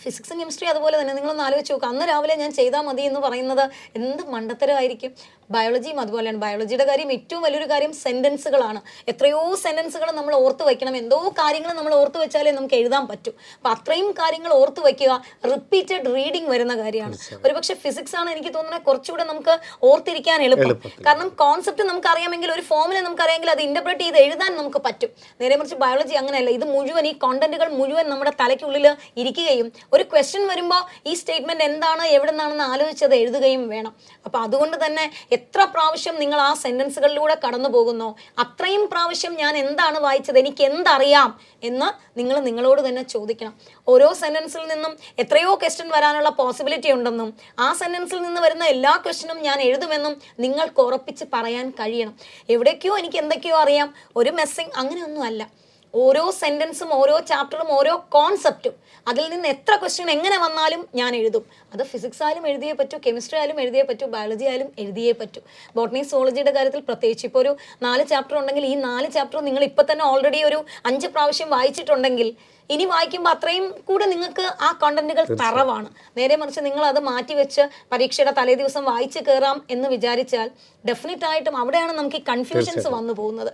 ഫിസിക്സും കെമിസ്ട്രി അതുപോലെ തന്നെ നിങ്ങളൊന്ന് ആലോചിച്ച് നോക്കുക, അന്ന് രാവിലെ ഞാൻ ചെയ്താൽ മതി എന്ന് പറയുന്നത് എന്ത് മണ്ടത്തരമായിരിക്കും. ബയോളജിയും അതുപോലെയാണ്. ബയോളജിയുടെ കാര്യം ഏറ്റവും വലിയൊരു കാര്യം സെന്റൻസുകളാണ്. എത്രയോ സെന്റൻസുകൾ നമ്മൾ ഓർത്ത് വെക്കണം. എന്തോ കാര്യങ്ങൾ നമ്മൾ ഓർത്ത് വെച്ചാലേ നമുക്ക് എഴുതാൻ പറ്റും. അപ്പം അത്രയും കാര്യങ്ങൾ ഓർത്ത് വെക്കുക റിപ്പീറ്റഡ് റീഡിങ് വരുന്ന കാര്യമാണ്. ഒരുപക്ഷെ ഫിസിക്സ് ആണ് എനിക്ക് തോന്നുന്നത് കുറച്ചുകൂടെ നമുക്ക് ഓർത്തിരിക്കാൻ എളുപ്പം. കാരണം കോൺസെപ്റ്റ് നമുക്ക് അറിയാമെങ്കിൽ, ഒരു ഫോമുല നമുക്ക് അറിയാമെങ്കിൽ അത് ഇന്റർപ്രറ്റ് ചെയ്ത് എഴുതാൻ നമുക്ക് പറ്റും. നേരെ മറിച്ച് ബയോളജി അങ്ങനെയല്ല. ഇത് മുഴുവൻ, ഈ കോണ്ടന്റുകൾ മുഴുവൻ നമ്മുടെ തലയ്ക്കുള്ളിൽ ഇരിക്കുകയും ഒരു ക്വസ്റ്റ്യൻ വരുമ്പോൾ ഈ സ്റ്റേറ്റ്മെന്റ് എന്താണ്, എവിടെ നിന്നാണെന്ന് ആലോചിച്ചത് എഴുതുകയും വേണം. അപ്പൊ അതുകൊണ്ട് തന്നെ എത്ര പ്രാവശ്യം നിങ്ങൾ ആ സെന്റൻസുകളിലൂടെ കടന്നു പോകുന്നോ അത്രയും പ്രാവശ്യം ഞാൻ എന്താണ് വായിച്ചത്, എനിക്ക് എന്തറിയാം എന്ന് നിങ്ങൾ നിങ്ങളോട് തന്നെ ചോദിക്കണം. ഓരോ സെന്റൻസിൽ നിന്നും എത്രയോ ക്വസ്റ്റ്യൻ വരാനുള്ള പോസിബിലിറ്റി ഉണ്ടെന്നും ആ സെന്റൻസിൽ നിന്ന് വരുന്ന എല്ലാ ക്വസ്റ്റ്യനും ഞാൻ എഴുതുമെന്നും നിങ്ങൾക്ക് ഉറപ്പിച്ച് പറയാൻ കഴിയണം. എവിടേക്കോ എനിക്ക് എന്തൊക്കെയോ അറിയാം, ഒരു മെസ്സിങ്, അങ്ങനെയൊന്നും അല്ല. ഓരോ സെന്റൻസും ഓരോ ചാപ്റ്ററും ഓരോ കോൺസെപ്റ്റും അതിൽ നിന്ന് എത്ര ക്വസ്റ്റ്യൻ എങ്ങനെ വന്നാലും ഞാൻ എഴുതും. അത് ഫിസിക്സ് ആയാലും എഴുതിയേ പറ്റൂ, കെമിസ്ട്രി ആയാലും എഴുതിയേ പറ്റൂ, ബയോളജി ആയാലും എഴുതിയേ പറ്റൂ. ബോട്ടണി സുവോളജിയുടെ കാര്യത്തിൽ പ്രത്യേകിച്ച് ഇപ്പോൾ ഒരു 4 ചാപ്റ്റർ ഉണ്ടെങ്കിൽ ഈ 4 ചാപ്റ്റർ നിങ്ങൾ ഇപ്പം തന്നെ ഓൾറെഡി ഒരു 5 പ്രാവശ്യം വായിച്ചിട്ടുണ്ടെങ്കിൽ ഇനി വായിക്കുമ്പോൾ അത്രയും കൂടെ നിങ്ങൾക്ക് ആ കണ്ടന്റുകൾ തറവാണ്. നേരെ മറിച്ച് നിങ്ങൾ അത് മാറ്റിവെച്ച് പരീക്ഷയുടെ തലേ ദിവസം വായിച്ച് കയറാം എന്ന് വിചാരിച്ചാൽ ഡെഫിനറ്റ് ആയിട്ടും അവിടെയാണ് നമുക്ക് ഈ കൺഫ്യൂഷൻസ് വന്നു പോകുന്നത്.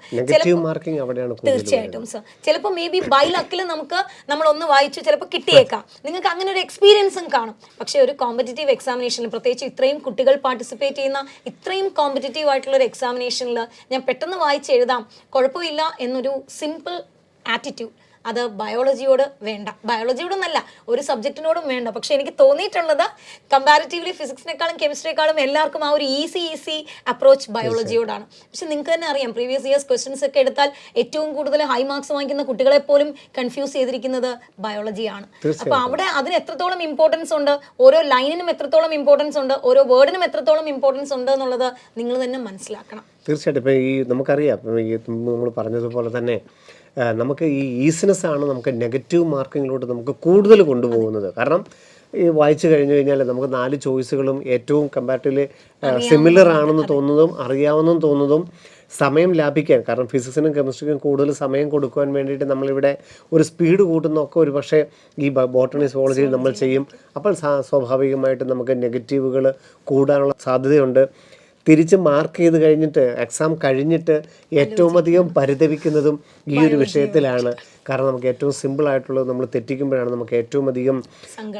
തീർച്ചയായിട്ടും സർ, ചിലപ്പോൾ മേ ബി ബൈ ലക്കിൽ നമുക്ക് നമ്മളൊന്ന് വായിച്ചു ചിലപ്പോൾ കിട്ടിയേക്കാം, നിങ്ങൾക്ക് അങ്ങനെ ഒരു എക്സ്പീരിയൻസും കാണും. പക്ഷേ ഒരു കോമ്പറ്റീറ്റീവ് എക്സാമിനേഷനിൽ, പ്രത്യേകിച്ച് ഇത്രയും കുട്ടികൾ പാർട്ടിസിപ്പേറ്റ് ചെയ്യുന്ന ഇത്രയും കോമ്പറ്റീറ്റീവ് ആയിട്ടുള്ള ഒരു എക്സാമിനേഷനിൽ ഞാൻ പെട്ടെന്ന് വായിച്ച് എഴുതാം, കുഴപ്പമില്ല എന്നൊരു സിമ്പിൾ ആറ്റിറ്റ്യൂഡ് അത് ബയോളജിയോട് വേണ്ട. ബയോളജിയോടൊന്നല്ല, ഒരു സബ്ജക്റ്റിനോടും വേണ്ട. പക്ഷെ എനിക്ക് തോന്നിയിട്ടുള്ളത് കമ്പാരിറ്റീവ്ലി ഫിസിക്സിനേക്കാളും കെമിസ്ട്രിയേക്കാളും എല്ലാവർക്കും ആ ഒരു ഈസി അപ്രോച്ച് ബയോളജിയോടാണ്. പക്ഷെ നിങ്ങൾക്ക് തന്നെ അറിയാം, പ്രീവിയസ് ഇയേഴ്സ് ക്വസ്റ്റ്യൻസ് ഒക്കെ എടുത്താൽ ഏറ്റവും കൂടുതൽ ഹൈ മാർക്സ് വാങ്ങിക്കുന്ന കുട്ടികളെ പോലും കൺഫ്യൂസ് ചെയ്തിരിക്കുന്നത് ബയോളജിയാണ്. അപ്പൊ അവിടെ അതിന് എത്രത്തോളം ഇമ്പോർട്ടൻസ് ഉണ്ട്, ഓരോ ലൈനിനും എത്രത്തോളം ഇമ്പോർട്ടൻസ് ഉണ്ട്, ഓരോ വേർഡിനും എത്രത്തോളം ഇമ്പോർട്ടൻസ് ഉണ്ട് എന്നുള്ളത് നിങ്ങൾ തന്നെ മനസ്സിലാക്കണം. തീർച്ചയായിട്ടും. ഇപ്പം ഈ നമുക്കറിയാം, നമ്മൾ പറഞ്ഞതുപോലെ തന്നെ നമുക്ക് ഈ ഈസിനെസ് ആണ് നമുക്ക് നെഗറ്റീവ് മാർക്കിങ്ങിലോട്ട് നമുക്ക് കൂടുതൽ കൊണ്ടുപോകുന്നത്. കാരണം ഈ വായിച്ചു കഴിഞ്ഞു കഴിഞ്ഞാൽ നമുക്ക് 4 ചോയ്സുകളും ഏറ്റവും കമ്പാരിറ്റീവ്ലി സിമിലർ ആണെന്ന് തോന്നുന്നതും അറിയാവുന്നതും തോന്നുന്നതും സമയം ലാഭിക്കാൻ, കാരണം ഫിസിക്സിനും കെമിസ്ട്രിക്കും കൂടുതൽ സമയം കൊടുക്കുവാൻ വേണ്ടിയിട്ട് നമ്മളിവിടെ ഒരു സ്പീഡ് കൂട്ടുന്നതൊക്കെ ഒരു പക്ഷേ ഈ ബോട്ടണി സുവോളജിയിൽ നമ്മൾ ചെയ്യും. അപ്പോൾ സ്വാഭാവികമായിട്ടും നമുക്ക് നെഗറ്റീവുകൾ കൂടാനുള്ള സാധ്യതയുണ്ട്. തിരിച്ച് മാർക്ക് ചെയ്ത് കഴിഞ്ഞിട്ട് എക്സാം കഴിഞ്ഞിട്ട് ഏറ്റവും അധികം പരിതപിക്കുന്നതും ഈ ഒരു വിഷയത്തിലാണ്. കാരണം നമുക്ക് ഏറ്റവും സിമ്പിളായിട്ടുള്ളത് നമ്മൾ തെറ്റിക്കുമ്പോഴാണ് നമുക്ക് ഏറ്റവും അധികം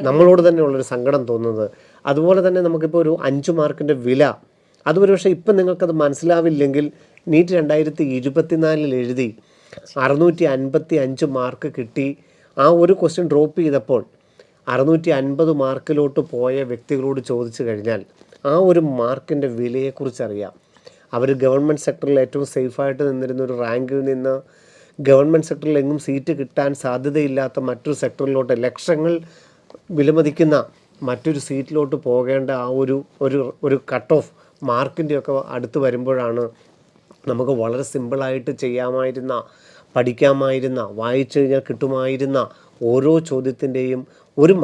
നമ്മളോട് തന്നെ ഉള്ളൊരു സങ്കടം തോന്നുന്നത്. അതുപോലെ തന്നെ നമുക്കിപ്പോൾ ഒരു 5 മാർക്കിൻ്റെ വില, അതൊരു പക്ഷേ ഇപ്പം നിങ്ങൾക്കത് മനസ്സിലാവില്ലെങ്കിൽ നീറ്റ് 2024 എഴുതി 655 മാർക്ക് കിട്ടി, ആ ഒരു ക്വസ്റ്റ്യൻ ഡ്രോപ്പ് ചെയ്തപ്പോൾ 650 മാർക്കിലോട്ട് പോയ വ്യക്തികളോട് ചോദിച്ചു കഴിഞ്ഞാൽ ആ ഒരു മാർക്കിൻ്റെ വിലയെക്കുറിച്ച് അറിയാം. അവർ ഗവൺമെൻറ് സെക്ടറിൽ ഏറ്റവും സേഫായിട്ട് നിന്നിരുന്ന ഒരു റാങ്കിൽ നിന്ന് ഗവൺമെൻറ് സെക്ടറിൽ എങ്ങും സീറ്റ് കിട്ടാൻ സാധ്യതയില്ലാത്ത മറ്റൊരു സെക്ടറിലോട്ട് ലക്ഷങ്ങൾ വിലമതിക്കുന്ന മറ്റൊരു സീറ്റിലോട്ട് പോകേണ്ട ആ ഒരു കട്ട് ഓഫ് മാർക്കിൻ്റെയൊക്കെ അടുത്ത് വരുമ്പോഴാണ് നമുക്ക് വളരെ സിമ്പിളായിട്ട് ചെയ്യാമായിരുന്ന, പഠിക്കാമായിരുന്ന, വായിച്ചു കഴിഞ്ഞാൽ കിട്ടുമായിരുന്ന ഓരോ ചോദ്യത്തിൻ്റെയും ഒരു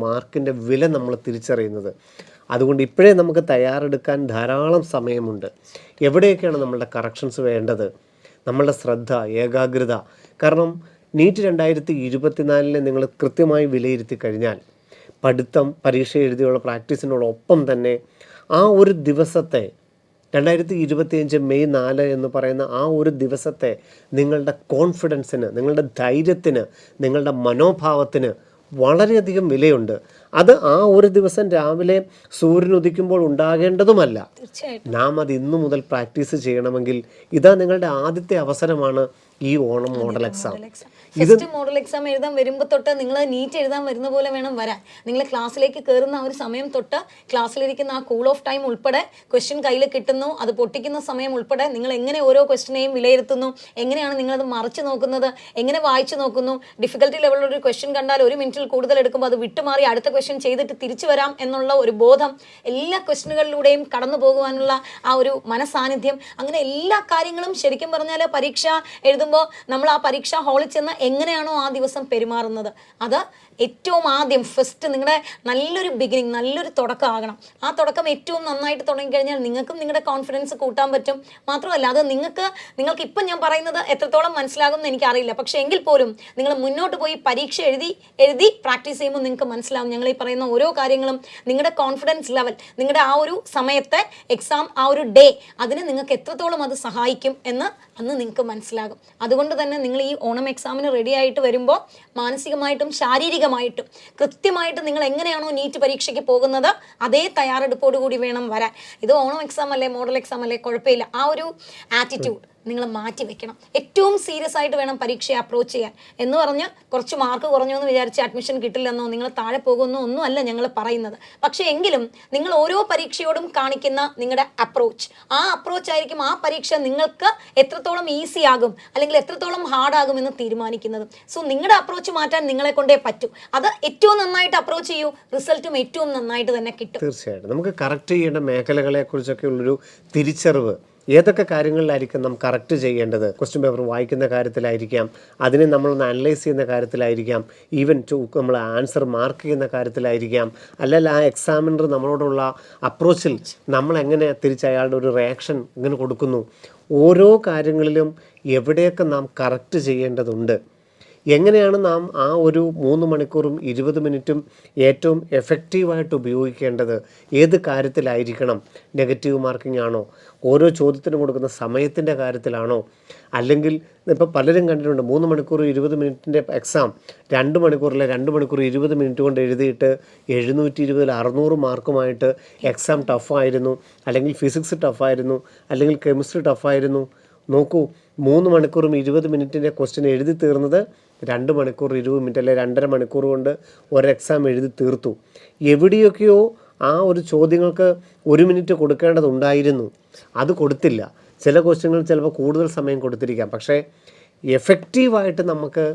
മാർക്കിൻ്റെ വില നമ്മൾ തിരിച്ചറിയുന്നത്. അതുകൊണ്ട് ഇപ്പോഴേ നമുക്ക് തയ്യാറെടുക്കാൻ ധാരാളം സമയമുണ്ട്. എവിടെയൊക്കെയാണ് നമ്മളുടെ കറക്ഷൻസ് വേണ്ടത്, നമ്മളുടെ ശ്രദ്ധ, ഏകാഗ്രത. കാരണം നീറ്റ് 2024 നിങ്ങൾ കൃത്യമായി വിലയിരുത്തി കഴിഞ്ഞാൽ പഠിത്തം, പരീക്ഷ എഴുതിയുള്ള പ്രാക്ടീസിനോടൊപ്പം തന്നെ ആ ഒരു ദിവസത്തെ 2025 മെയ് 4 എന്ന് പറയുന്ന ആ ഒരു ദിവസത്തെ നിങ്ങളുടെ കോൺഫിഡൻസിന്, നിങ്ങളുടെ ധൈര്യത്തിന്, നിങ്ങളുടെ മനോഭാവത്തിന് വളരെയധികം വിലയുണ്ട്. അത് ആ ഒരു ദിവസം രാവിലെ സൂര്യൻ ഉദിക്കുമ്പോൾ ഉണ്ടാകേണ്ടതുമല്ല. നാം അത് ഇന്നു മുതൽ പ്രാക്ടീസ് ചെയ്യണമെങ്കിൽ ഇതാ നിങ്ങളുടെ ആദ്യത്തെ അവസരമാണ് ഈ Onam model exam. First model exam എഴുതാൻ വരുമ്പോൾ തൊട്ട് നിങ്ങൾ നീറ്റ് എഴുതാൻ വരുന്ന പോലെ വേണം വരാൻ. നിങ്ങൾ ക്ലാസ്സിലേക്ക് കയറുന്ന ആ ഒരു സമയം തൊട്ട് ക്ലാസ്സിലിരിക്കുന്ന ആ കൂൾ ഓഫ് ടൈം ഉൾപ്പെടെ, ക്വസ്റ്റ്യൻ കയ്യിൽ കിട്ടുന്നു അത് പൊട്ടിക്കുന്ന സമയം ഉൾപ്പെടെ നിങ്ങൾ എങ്ങനെ ഓരോ ക്വസ്റ്റ്യനെയും വിലയിരുത്തുന്നു, എങ്ങനെയാണ് നിങ്ങളത് മറിച്ച് നോക്കുന്നത്, എങ്ങനെ വായിച്ചു നോക്കുന്നു, ഡിഫിക്കൽട്ടി ലെവലിൽ ഒരു ക്വസ്റ്റ്യൻ കണ്ടാൽ 1 മിനിറ്റിൽ കൂടുതൽ എടുക്കുമ്പോൾ അത് വിട്ടുമാറി അടുത്ത ക്വസ്റ്റ്യൻ ചെയ്തിട്ട് തിരിച്ചു വരാം എന്നുള്ള ഒരു ബോധം, എല്ലാ ക്വസ്റ്റ്യനുകളിലൂടെയും കടന്നു പോകുവാനുള്ള ആ ഒരു മനസാന്നിധ്യം, അങ്ങനെ എല്ലാ കാര്യങ്ങളും ശരിക്കും പറഞ്ഞാൽ പരീക്ഷ എഴുതുമ്പോൾ നമ്മൾ ആ പരീക്ഷാ ഹാളിൽ ചെന്ന് എങ്ങനെയാണോ ആ ദിവസം പെരുമാറുന്നത് അത് ഏറ്റവും ആദ്യം ഫസ്റ്റ് നിങ്ങളുടെ നല്ലൊരു ബിഗിനിങ്, നല്ലൊരു തുടക്കം ആകണം. ആ തുടക്കം ഏറ്റവും നന്നായിട്ട് തുടങ്ങിക്കഴിഞ്ഞാൽ നിങ്ങൾക്കും നിങ്ങളുടെ കോൺഫിഡൻസ് കൂട്ടാൻ പറ്റും. മാത്രമല്ല അത് നിങ്ങൾക്ക് ഇപ്പം ഞാൻ പറയുന്നത് എത്രത്തോളം മനസ്സിലാകും എന്ന് എനിക്കറിയില്ല. പക്ഷേ എങ്കിൽ പോലും നിങ്ങൾ മുന്നോട്ട് പോയി പരീക്ഷ എഴുതി പ്രാക്ടീസ് ചെയ്യുമ്പോൾ നിങ്ങൾക്ക് മനസ്സിലാവും ഞങ്ങൾ ഈ പറയുന്ന ഓരോ കാര്യങ്ങളും നിങ്ങളുടെ കോൺഫിഡൻസ് ലെവൽ, നിങ്ങളുടെ ആ ഒരു സമയത്തെ എക്സാം, ആ ഒരു ഡേ, അതിന് നിങ്ങൾക്ക് എത്രത്തോളം അത് സഹായിക്കും എന്ന് അന്ന് നിങ്ങൾക്ക് മനസ്സിലാകും. അതുകൊണ്ട് തന്നെ നിങ്ങൾ ഈ ഓണം എക്സാമിന് റെഡി ആയിട്ട് വരുമ്പോൾ മാനസികമായിട്ടും ശാരീരികമായിട്ടും കൃത്യമായിട്ട് നിങ്ങൾ എങ്ങനെയാണോ നീറ്റ് പരീക്ഷയ്ക്ക് പോകുന്നത് അതേ തയ്യാറെടുപ്പോടു കൂടി വേണം വരാൻ. ഇത് ഓണം എക്സാം അല്ലേ, മോഡൽ എക്സാം അല്ലേ, കുഴപ്പമില്ല. ആ ഒരു ആറ്റിറ്റ്യൂഡ് നിങ്ങൾ മാറ്റി വെക്കണം. ഏറ്റവും സീരിയസ് ആയിട്ട് വേണം പരീക്ഷയെ അപ്രോച്ച് ചെയ്യാൻ. എന്ന് പറഞ്ഞ് കുറച്ച് മാർക്ക് കുറഞ്ഞു എന്ന് വിചാരിച്ച് അഡ്മിഷൻ കിട്ടില്ലെന്നോ നിങ്ങൾ താഴെ പോകുന്നോ ഒന്നും അല്ല ഞങ്ങൾ പറയുന്നത്. പക്ഷേ എങ്കിലും നിങ്ങൾ ഓരോ പരീക്ഷയോടും കാണിക്കുന്ന നിങ്ങളുടെ അപ്രോച്ച്, ആ അപ്രോച്ച് ആയിരിക്കും ആ പരീക്ഷ നിങ്ങൾക്ക് എത്രത്തോളം ഈസി ആകും അല്ലെങ്കിൽ എത്രത്തോളം ഹാർഡ് ആകും എന്ന് തീരുമാനിക്കുന്നത്. സോ നിങ്ങളുടെ അപ്രോച്ച് മാറ്റാൻ നിങ്ങളെ കൊണ്ടേ പറ്റൂ. അത് ഏറ്റവും നന്നായിട്ട് അപ്രോച്ച് ചെയ്യൂ, റിസൾട്ടും ഏറ്റവും നന്നായിട്ട് തന്നെ കിട്ടും. തീർച്ചയായിട്ടും നമുക്ക് കറക്റ്റ് ചെയ്യേണ്ട മേഖലകളെ കുറിച്ചൊക്കെ ഉള്ളൊരു തിരിച്ചറിവ്, ഏതൊക്കെ കാര്യങ്ങളിലായിരിക്കും നാം കറക്റ്റ് ചെയ്യേണ്ടത്, ക്വസ്റ്റ്യൻ പേപ്പർ വായിക്കുന്ന കാര്യത്തിലായിരിക്കാം, അതിനെ നമ്മളൊന്ന് അനലൈസ് ചെയ്യുന്ന കാര്യത്തിലായിരിക്കാം, ഈവൻ നമ്മൾ ആൻസർ മാർക്ക് ചെയ്യുന്ന കാര്യത്തിലായിരിക്കാം, അല്ലെങ്കിൽ ആ എക്സാമിനർ നമ്മളോടുള്ള അപ്രോച്ചിൽ നമ്മൾ എങ്ങനെ തിരിച്ച് അയാളുടെ ഒരു റിയാക്ഷൻ ഇങ്ങനെ കൊടുക്കുന്നു, ഓരോ കാര്യങ്ങളിലും എവിടെയൊക്കെ നാം കറക്റ്റ് ചെയ്യേണ്ടതുണ്ട്, എങ്ങനെയാണ് നാം ആ ഒരു 3 മണിക്കൂറും 20 മിനിറ്റും ഏറ്റവും എഫക്റ്റീവായിട്ട് ഉപയോഗിക്കേണ്ടത്, ഏത് കാര്യത്തിലായിരിക്കണം, നെഗറ്റീവ് മാർക്കിംഗ് ആണോ, ഓരോ ചോദ്യത്തിനും കൊടുക്കുന്ന സമയത്തിൻ്റെ കാര്യത്തിലാണോ, അല്ലെങ്കിൽ ഇപ്പോൾ പലരും കണ്ടിട്ടുണ്ട് 3 മണിക്കൂർ 20 മിനിറ്റിൻ്റെ എക്സാം 2 മണിക്കൂറിലെ 2 മണിക്കൂർ 20 മിനിറ്റ് കൊണ്ട് എഴുതിയിട്ട് 720 600 മാർക്കുമായിട്ട് എക്സാം ടഫായിരുന്നു, അല്ലെങ്കിൽ ഫിസിക്സ് ടഫായിരുന്നു, അല്ലെങ്കിൽ കെമിസ്ട്രി ടഫായിരുന്നു. നോക്കൂ, 3 മണിക്കൂറും 20 മിനിറ്റിൻ്റെ ക്വസ്റ്റ്യൻ എഴുതി തീർന്നത് 2 മണിക്കൂർ 20 മിനിറ്റ് അല്ലെ 2.5 മണിക്കൂർ കൊണ്ട് ഒരു എക്സാം എഴുതി തീർത്തു. എവിടെയൊക്കെയോ ആ ഒരു ചോദ്യങ്ങൾക്ക് 1 മിനിറ്റ് കൊടുക്കേണ്ടതുണ്ടായിരുന്നു, അത് കൊടുത്തില്ല. ചില ക്വസ്റ്റ്യങ്ങൾ ചിലപ്പോൾ കൂടുതൽ സമയം കൊടുത്തിരിക്കാം. പക്ഷേ എഫക്റ്റീവായിട്ട് നമുക്ക്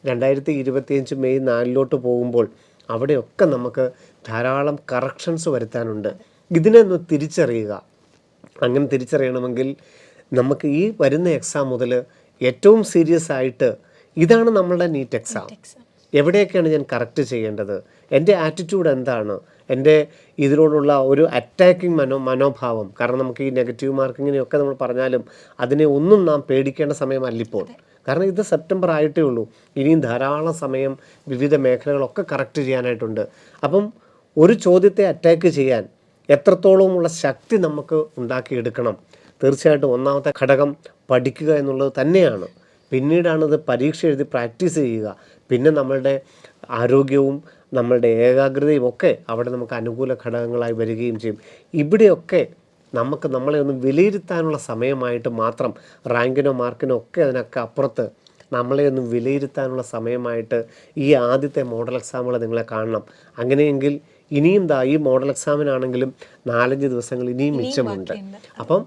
2025 മെയ് 4 പോകുമ്പോൾ അവിടെയൊക്കെ നമുക്ക് ധാരാളം കറക്ഷൻസ് വരുത്താനുണ്ട്. ഇതിനെ ഒന്ന് തിരിച്ചറിയുക. അങ്ങനെ തിരിച്ചറിയണമെങ്കിൽ നമുക്ക് ഈ വരുന്ന എക്സാം മുതൽ ഏറ്റവും സീരിയസ് ആയിട്ട് ഇതാണ് നമ്മളുടെ നീറ്റ് എക്സാം, എവിടെയൊക്കെയാണ് ഞാൻ കറക്റ്റ് ചെയ്യേണ്ടത്, എൻ്റെ ആറ്റിറ്റ്യൂഡ് എന്താണ്, എൻ്റെ ഇതിനോടുള്ള ഒരു അറ്റാക്കിംഗ് മനോഭാവം. കാരണം നമുക്ക് ഈ നെഗറ്റീവ് മാർക്കിങ്ങിനെയൊക്കെ നമ്മൾ പറഞ്ഞാലും അതിനെ ഒന്നും നാം പേടിക്കേണ്ട സമയമല്ലിപ്പോൾ. കാരണം ഇത് സെപ്റ്റംബർ ആയിട്ടേ ഉള്ളൂ. ഇനിയും ധാരാളം സമയം വിവിധ മേഖലകളൊക്കെ കറക്റ്റ് ചെയ്യാനായിട്ടുണ്ട്. അപ്പം ഒരു ചോദ്യത്തെ അറ്റാക്ക് ചെയ്യാൻ എത്രത്തോളമുള്ള ശക്തി നമുക്ക് ഉണ്ടാക്കിയെടുക്കണം. തീർച്ചയായിട്ടും ഒന്നാമത്തെ ഘടകം പഠിക്കുക എന്നുള്ളത് തന്നെയാണ്. പിന്നീടാണത് പരീക്ഷ എഴുതി പ്രാക്ടീസ് ചെയ്യുക. പിന്നെ നമ്മളുടെ ആരോഗ്യവും നമ്മളുടെ ഏകാഗ്രതയും ഒക്കെ അവിടെ നമുക്ക് അനുകൂല ഘടകങ്ങളായി വരികയും ചെയ്യും. ഇവിടെയൊക്കെ നമുക്ക് നമ്മളെ ഒന്ന് വിലയിരുത്താനുള്ള സമയമായിട്ട് മാത്രം, റാങ്കിനോ മാർക്കിനോ ഒക്കെ അതിനൊക്കെ അപ്പുറത്ത് നമ്മളെ ഒന്ന് വിലയിരുത്താനുള്ള സമയമായിട്ട് ഈ ആദ്യത്തെ മോഡൽ എക്സാമുകൾ നിങ്ങളെ കാണണം. അങ്ങനെയെങ്കിൽ ഇനിയും ഈ മോഡൽ എക്സാമിനാണെങ്കിലും 4-5 ദിവസങ്ങൾ ഇനിയും മിച്ചമുണ്ട്. അപ്പം